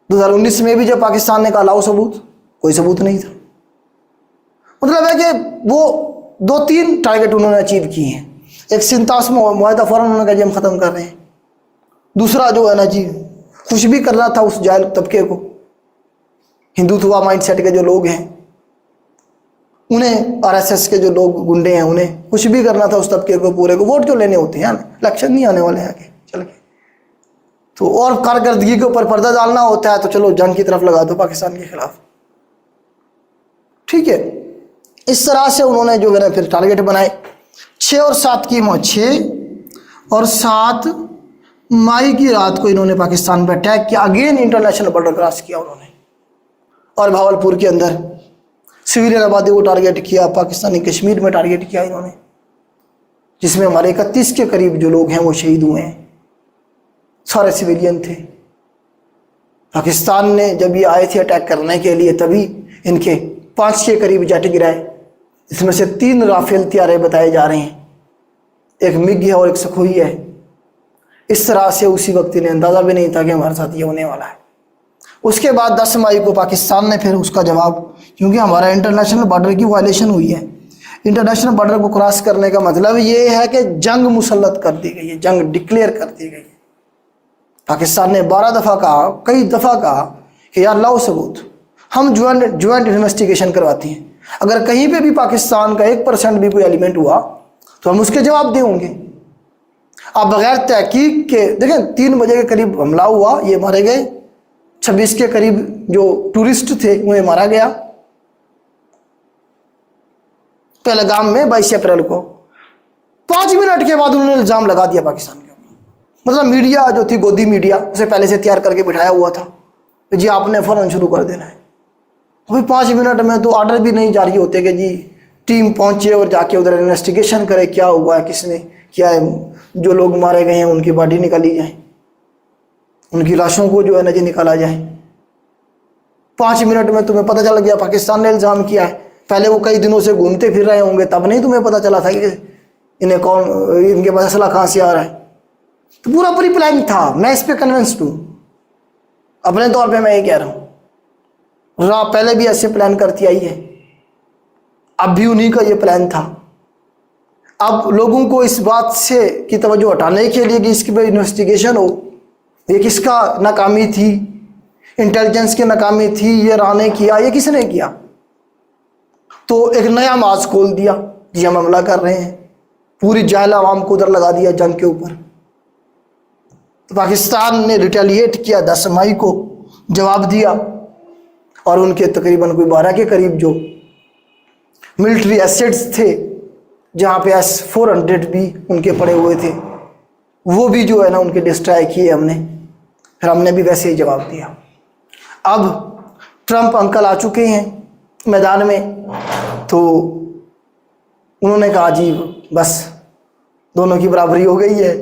2019 में भी जब पाकिस्तान ने कहा लाओ सबूत, कोई सबूत नहीं था। मतलब है कि वो 2-3 टारगेट उन्होंने अचीव किए हैं। एक सिंतास मुआहदा फ़ौरन उन्होंने कहा जी हम ख़त्म कर रहे हैं। दूसरा जो है ना जी, खुश भी करना था उस जाहिल तबके को, हिंदुत्व माइंडसेट के जो लोग हैं उन्हें, RSS के जो लोग गुंडे हैं उन्हें कुछ भी करना था उस तबके को पूरे को। वोट जो लेने होते हैं, इलेक्शन नहीं आने वाले हैं आगे चल के, तो और कारकर्दगी के ऊपर पर्दा डालना होता है तो चलो जंग की तरफ लगा दो पाकिस्तान के खिलाफ, ठीक है। इस तरह से उन्होंने जो है ना फिर टारगेट बनाए। 6 और 7 की 6 और 7 मई की रात को इन्होंने पाकिस्तान पर अटैक किया, अगेन इंटरनेशनल बॉर्डर क्रॉस किया उन्होंने, और भावलपुर के अंदर सिविलियन आबादी को टारगेट किया, पाकिस्तानी कश्मीर में टारगेट किया इन्होंने, जिसमें हमारे 31 के करीब जो लोग हैं वो शहीद हुए हैं, सारे सिविलियन थे। पाकिस्तान ने जब ये आए थे अटैक करने के लिए, तभी इनके 5 के करीब जेट गिराए, इसमें से 3 राफेल तैयारे बताए जा रहे हैं, एक मिग है और एक सखोई है। इस तरह से उसी वक्त इन्हें अंदाज़ा भी नहीं था कि हमारे साथ ये होने वाला है। उसके बाद 10 मई को पाकिस्तान ने फिर उसका जवाब, क्योंकि हमारा इंटरनेशनल बॉर्डर की वायलेशन हुई है, इंटरनेशनल बॉर्डर को क्रॉस करने का मतलब ये है कि जंग मुसल्लत कर दी गई है, जंग डिक्लेयर कर दी गई है। पाकिस्तान ने 12 दफ़ा कहा, कई दफ़ा कहा कि यार लाओ सबूत, हम ज्वाइंट इन्वेस्टिगेशन करवाती हैं, अगर कहीं पे भी पाकिस्तान का 1% भी कोई एलिमेंट हुआ तो हम उसके जवाब देंगे। अब बगैर तहकीक के देखें, 3 बजे के करीब हमला हुआ, ये मारे गए। 26 के करीब जो टूरिस्ट थे उन्हें मारा गया पहलगाम में 22 अप्रैल को। 5 मिनट के बाद उन्होंने इल्ज़ाम लगा दिया पाकिस्तान के ऊपर। मतलब मीडिया जो थी, गोदी मीडिया, उसे पहले से तैयार करके बिठाया हुआ था कि जी आपने फ़ौरन शुरू कर देना है। अभी 5 मिनट में तो ऑर्डर भी नहीं जारी होते कि जी टीम पहुंचे और जाके उधर इन्वेस्टिगेशन करे, क्या हुआ है, किसने क्या है, जो लोग मारे गए हैं उनकी बॉडी निकाली जाए, उनकी लाशों को जो है ना जी निकाला जाए। 5 मिनट में तुम्हें पता चल गया पाकिस्तान ने इल्ज़ाम किया है। पहले वो कई दिनों से घूमते फिर रहे होंगे, तब नहीं तुम्हें पता चला था कि इन्हें कौन, इनके पास असला कहाँ से आ रहा है। तो पूरा प्री प्लान था, मैं इस पर कन्विंस्ड हूँ, अपने तौर पे मैं ये कह रहा हूँ। पहले भी ऐसे प्लान करती आई है, अब भी उन्हीं का ये प्लान था। अब लोगों को इस बात से की तवज्जो हटाने के लिए कि इसकी इन्वेस्टिगेशन हो, ये किसका नाकामी थी, इंटेलिजेंस की नाकामी थी, ये राने किया, ये किसने किया, तो एक नया माज खोल दिया जी हम हमला कर रहे हैं, पूरी जाहिल आवाम को उधर लगा दिया जंग के ऊपर। तो पाकिस्तान ने रिटेलिएट किया, 10 मई को जवाब दिया और उनके तकरीबन कोई 12 के करीब जो मिलिट्री एसेट्स थे, जहाँ पे S-400 भी उनके पड़े हुए थे, वो भी जो है ना उनके डिस्ट्रॉय किए हमने। फिर हमने भी वैसे ही जवाब दिया। अब ट्रंप अंकल आ चुके हैं मैदान में, तो उन्होंने कहा जी बस दोनों की बराबरी हो गई है,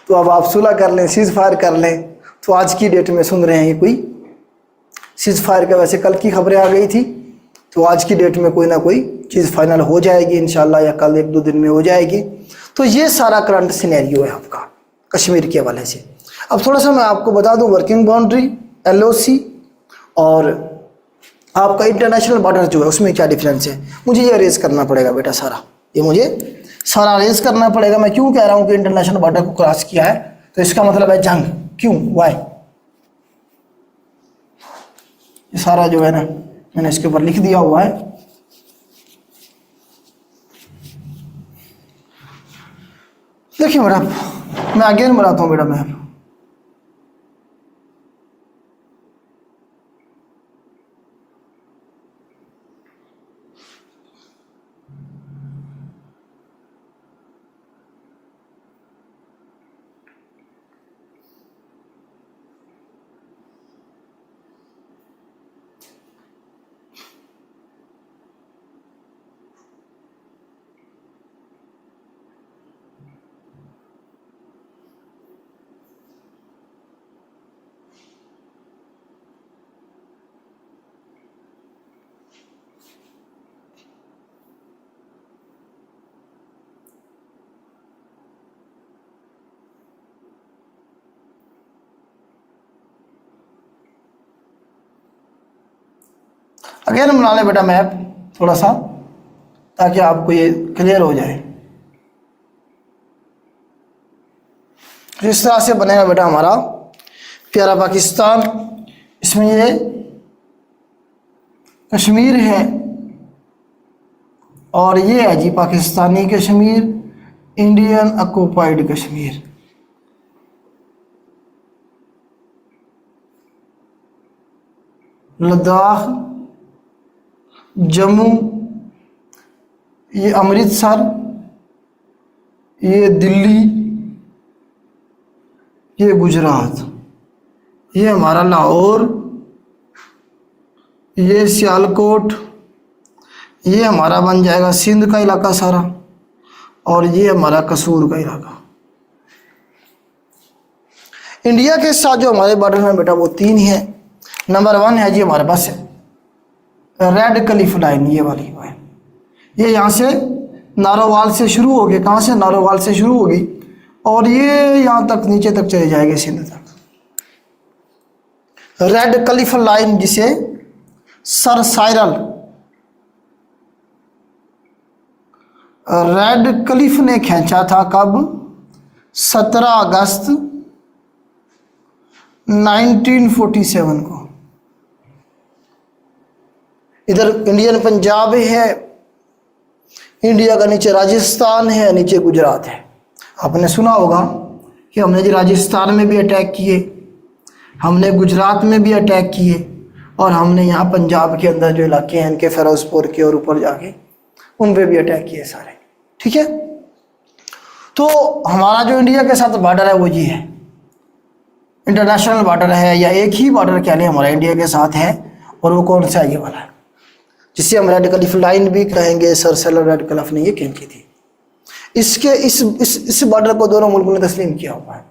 तो अब आप सुलह कर लें, सीज फायर कर लें। तो आज की डेट में सुन रहे हैं ये कोई सीज फायर का, वैसे कल की खबरें आ गई थी, तो आज की डेट में कोई ना कोई चीज़ फाइनल हो जाएगी इंशाल्लाह, या कल 1-2 दिन में हो जाएगी। तो ये सारा करंट सिनेरियो है आपका कश्मीर के हवाले से। अब थोड़ा सा मैं आपको बता दूं, वर्किंग बाउंड्री, LOC और आपका इंटरनेशनल बॉर्डर जो है उसमें क्या डिफरेंस है। मुझे ये अरेज करना पड़ेगा बेटा, सारा ये मुझे सारा अरेज करना पड़ेगा। मैं क्यों कह रहा हूँ कि इंटरनेशनल बॉर्डर को क्रॉस किया है, तो इसका मतलब है जंग। क्यों, वाई, ये सारा जो है ना मैंने इसके ऊपर लिख दिया हुआ है। देखिए बेटा, मैं अगेन बनाता हूँ बेटा मैप। अगेन बना ले बेटा मैप थोड़ा सा, ताकि आपको ये क्लियर हो जाए। इस तरह से बनेगा बेटा हमारा प्यारा पाकिस्तान। इसमें ये कश्मीर है और ये है जी पाकिस्तानी कश्मीर, इंडियन ऑक्युपाइड कश्मीर। लद्दाख, जम्मू, ये अमृतसर, ये दिल्ली, ये गुजरात, ये हमारा लाहौर, ये सियालकोट, ये हमारा बन जाएगा सिंध का इलाका सारा, और ये हमारा कसूर का इलाका। इंडिया के साथ जो हमारे बॉर्डर में बेटा वो 3 है। नंबर 1 है जी हमारे पास रेड क्लिफ लाइन, ये वाली है। ये यहाँ से नारोवाल से शुरू होगी, कहाँ से, नारोवाल से शुरू होगी, और ये यहाँ तक नीचे तक चले जाएंगे सिंध तक। रेड क्लिफ लाइन जिसे सर साइरल रेड क्लिफ ने खींचा था, कब, 17 अगस्त 1947 को। इधर इंडियन पंजाब है, इंडिया का नीचे राजस्थान है, नीचे गुजरात है। आपने सुना होगा कि हमने जी राजस्थान में भी अटैक किए, हमने गुजरात में भी अटैक किए, और हमने यहाँ पंजाब के अंदर जो इलाके हैं इनके फिरोजपुर के और ऊपर जाके उन पे भी अटैक किए सारे। ठीक है, तो हमारा जो इंडिया के साथ बॉर्डर है वो ये है, इंटरनेशनल बॉर्डर है, या एक ही बॉर्डर कह लें हमारा इंडिया के साथ है, और वो कौन सा, ये वाला है, जिसे हम रेड क्लिफ लाइन भी कहेंगे। सर सेलर रेड क्लिफ ने ये खींची थी। इसके इस बॉर्डर को दोनों मुल्कों ने तस्लीम किया हुआ है,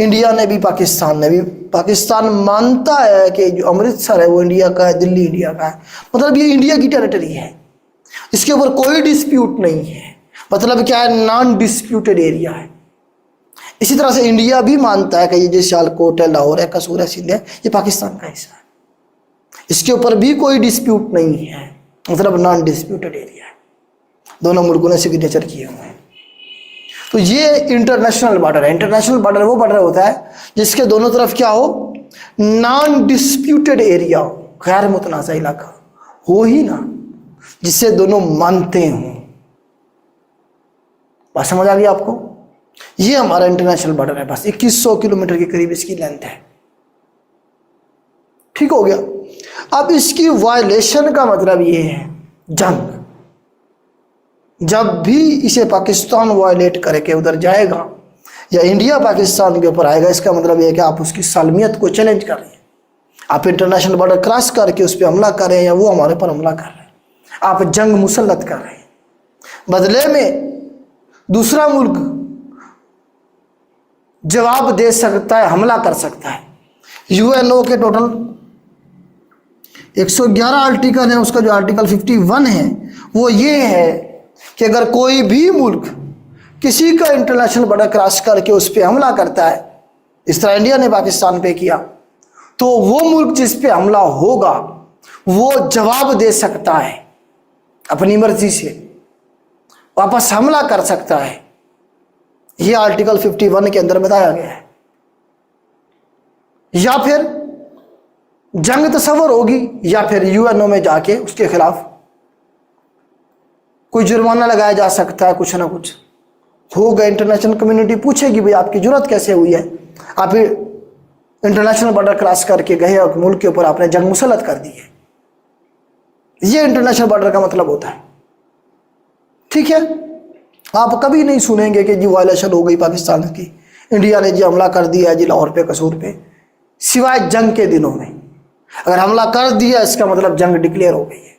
इंडिया ने भी, पाकिस्तान ने भी। पाकिस्तान मानता है कि जो अमृतसर है वो इंडिया का है, दिल्ली इंडिया का है, मतलब ये इंडिया की टेरिटरी है, इसके ऊपर कोई डिस्प्यूट नहीं है। मतलब क्या है, नॉन डिस्प्यूटेड एरिया है। इसी तरह से इंडिया भी मानता है कि ये जो सियालकोट है, लाहौर है, कसूर है, सिंध है, ये पाकिस्तान का हिस्सा है, इसके ऊपर भी कोई डिस्प्यूट नहीं है, मतलब नॉन डिस्प्यूटेड एरिया है। दोनों मुल्कों ने सिग्नेचर किए हुए हैं। तो ये इंटरनेशनल बॉर्डर है। इंटरनेशनल बॉर्डर वो बॉर्डर होता है जिसके दोनों तरफ क्या हो, नॉन डिस्प्यूटेड एरिया हो, गैर मुतनाज़ा इलाका हो ही ना, जिसे दोनों मानते हों। बात समझ आ गई आपको? ये हमारा इंटरनेशनल बॉर्डर है, बस 2100 किलोमीटर के करीब इसकी लेंथ है। ठीक हो गया। अब इसकी वायलेशन का मतलब ये है जंग। जब भी इसे पाकिस्तान वायलेट करके उधर जाएगा या इंडिया पाकिस्तान के ऊपर आएगा, इसका मतलब ये है कि आप उसकी सालमियत को चैलेंज कर रहे हैं। आप इंटरनेशनल बॉर्डर क्रॉस करके उस पर हमला कर रहे हैं या वो हमारे पर हमला कर रहे हैं, आप जंग मुसल्लत कर रहे हैं। बदले में दूसरा मुल्क जवाब दे सकता है, हमला कर सकता है। यूएनओ के टोटल 111 आर्टिकल है, उसका जो आर्टिकल 51 है वो ये है कि अगर कोई भी मुल्क किसी का इंटरनेशनल बॉर्डर क्रॉस करके उस पर हमला करता है, इस तरह इंडिया ने पाकिस्तान पे किया, तो वो मुल्क जिस पे हमला होगा वो जवाब दे सकता है, अपनी मर्जी से वापस हमला कर सकता है। ये आर्टिकल 51 के अंदर बताया गया है। या फिर जंग तस्वर होगी या फिर यूएनओ में जाके उसके खिलाफ कोई जुर्माना लगाया जा सकता है, कुछ ना कुछ होगा। इंटरनेशनल कम्युनिटी पूछेगी भाई आपकी जरूरत कैसे हुई है, आप इंटरनेशनल बॉर्डर क्रॉस करके गए और मुल्क के ऊपर आपने जंग मुसल्लत कर दी है। ये इंटरनेशनल बॉर्डर का मतलब होता है। ठीक है, आप कभी नहीं सुनेंगे कि जी वायलेशन हो गई पाकिस्तान की, इंडिया ने जी हमला कर दिया है जी लाहौर पे, कसूर पे, सिवाय जंग के दिनों में। अगर हमला कर दिया इसका मतलब जंग डिक्लेयर हो गई है।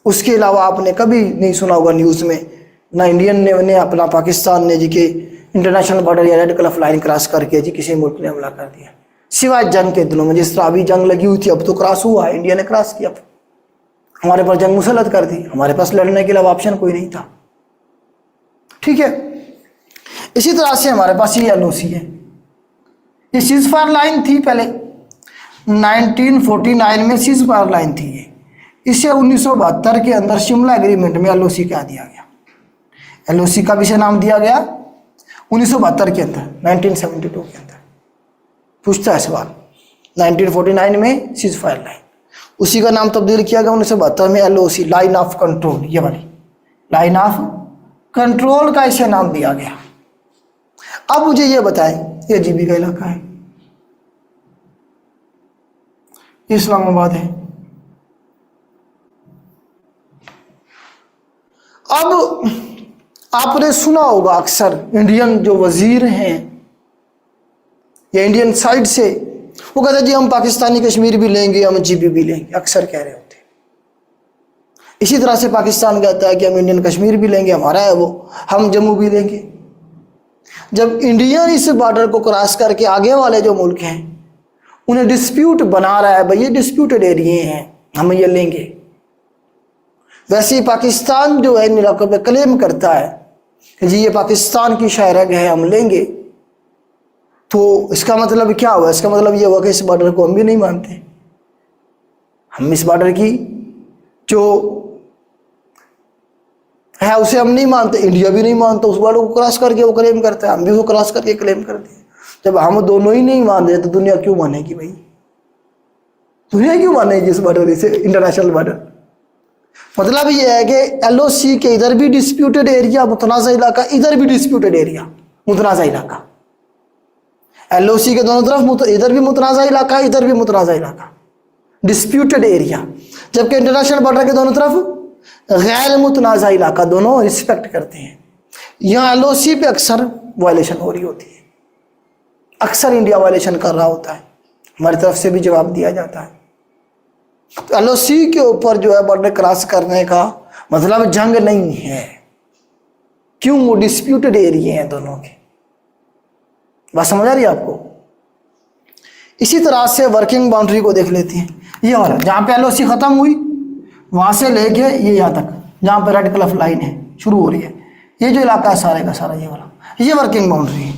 उसके अलावा आपने कभी नहीं सुना होगा न्यूज़ में, ना इंडियन ने अपना पाकिस्तान ने जी के इंटरनेशनल बॉर्डर या रेड क्लिफ लाइन क्रॉस करके जी किसी मुल्क ने हमला कर दिया, सिवाय जंग के दिनों में। जिस तरह अभी जंग लगी हुई थी, अब तो क्रॉस हुआ है, इंडिया ने क्रॉस किया, हमारे पर जंग मुसल्लत कर दी, हमारे पास लड़ने के अलावा ऑप्शन कोई नहीं था। ठीक है, इसी तरह से हमारे पास ये एलओसी है। ये सीज फायर लाइन थी पहले 1949 में सीज फायर लाइन थी ये। इसे 1972 के अंदर शिमला एग्रीमेंट में एलओसी क्या दिया गया, एलओसी का विषय नाम दिया गया 1972 के अंदर, 1972 के अंदर। पूछता है सवाल, 1949 में सीज फायर लाइन, उसी का नाम तब्दील किया गया 1972 में एलओसी, लाइन ऑफ कंट्रोल। ये वाली लाइन ऑफ कंट्रोल का इसे नाम दिया गया। अब मुझे ये बताएं, ये जीबी का इलाका है, इस्लामाबाद है। अब आपने सुना होगा अक्सर इंडियन जो वजीर हैं या इंडियन साइड से वो कहते हैं जी हम पाकिस्तानी कश्मीर भी लेंगे, हम जीबी भी लेंगे, अक्सर कह रहे होते हैं। इसी तरह से पाकिस्तान कहता है कि हम इंडियन कश्मीर भी लेंगे, हमारा है वो, हम जम्मू भी लेंगे। जब इंडिया इस बॉर्डर को क्रॉस करके आगे वाले जो मुल्क हैं उन्हें डिस्प्यूट बना रहा है, भाई ये डिस्प्यूटेड एरिया हैं, हम ये लेंगे, वैसे ही पाकिस्तान जो है इन इलाकों पर क्लेम करता है कि जी ये पाकिस्तान की शहरग है, हम लेंगे, तो इसका मतलब क्या हुआ? इसका मतलब ये हुआ कि इस बॉर्डर को हम भी नहीं मानते, हम इस बॉर्डर की जो है उसे हम नहीं मानते, इंडिया भी नहीं मानता, उस बॉर्डर को क्रॉस करके वो क्लेम करता है, हम भी वो क्रॉस करके क्लेम करते हैं। जब हम दोनों ही नहीं मान रहे तो दुनिया क्यों मानेगी भाई? दुनिया क्यों मानेगी इस बॉर्डर से, इंटरनेशनल बॉर्डर? मतलब ये है कि एलओसी के इधर भी डिस्प्यूटेड एरिया मुतनाज़ा इलाका, इधर भी डिस्प्यूटेड एरिया मुतनाज़ा इलाका। एलओसी के दोनों तरफ इधर भी मुतनाज़ा इलाका, इधर भी मुतनाज़ा इलाका, डिस्प्यूटेड एरिया। जबकि इंटरनेशनल बॉर्डर के दोनों तरफ गैर मुतनाज़ा इलाका, दोनों रिस्पेक्ट करते हैं। यहाँ एलओसी पे अक्सर वायलेशन हो रही होती है, अक्सर इंडिया वायलेशन कर रहा होता है, हमारी तरफ से भी जवाब दिया जाता है। तो एलओसी के ऊपर जो है बॉर्डर क्रॉस करने का मतलब जंग नहीं है, क्यों? वो डिस्प्यूटेड एरिया हैं दोनों के। बात समझ आ रही है आपको? इसी तरह से वर्किंग बाउंड्री को देख लेते हैं। ये वाला जहाँ पे एलओसी खत्म हुई वहां से लेके ये यहाँ तक, जहाँ पे रेड क्लिफ लाइन है शुरू हो रही है, ये जो इलाका है सारे का सारा, ये वाला, ये वर्किंग बाउंड्री है।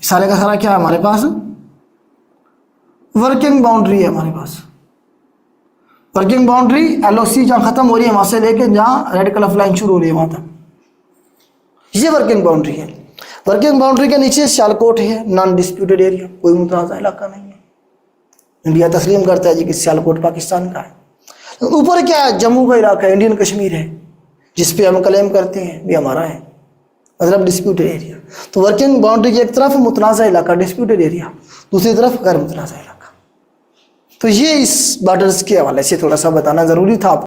सारे का सारा क्या है हमारे पास? वर्किंग बाउंड्री है हमारे पास। वर्किंग बाउंड्री एलओसी जहाँ खत्म हो रही है वहां से लेके जहाँ रेड क्लिफ लाइन शुरू हो रही है वहां तक, ये वर्किंग बाउंड्री है। वर्किंग बाउंड्री के नीचे सियालकोट है, नॉन डिस्प्यूटेड एरिया, कोई मुतनाज़ा इलाका नहीं है। इंडिया तस्लीम करता है जी कि सियालकोट पाकिस्तान का है। ऊपर क्या है? जम्मू का इलाका है, इंडियन कश्मीर है, जिसपे हम क्लेम करते हैं भी हमारा है, मतलब डिस्प्यूटेड एरिया। तो वर्किंग बाउंड्री की एक तरफ मुतनाज़ा इलाका डिस्प्यूटेड एरिया, दूसरी तरफ गैर मुतनाज़ा इलाका। तो ये इस बॉर्डर्स के हवाले से थोड़ा सा बताना ज़रूरी था आपको।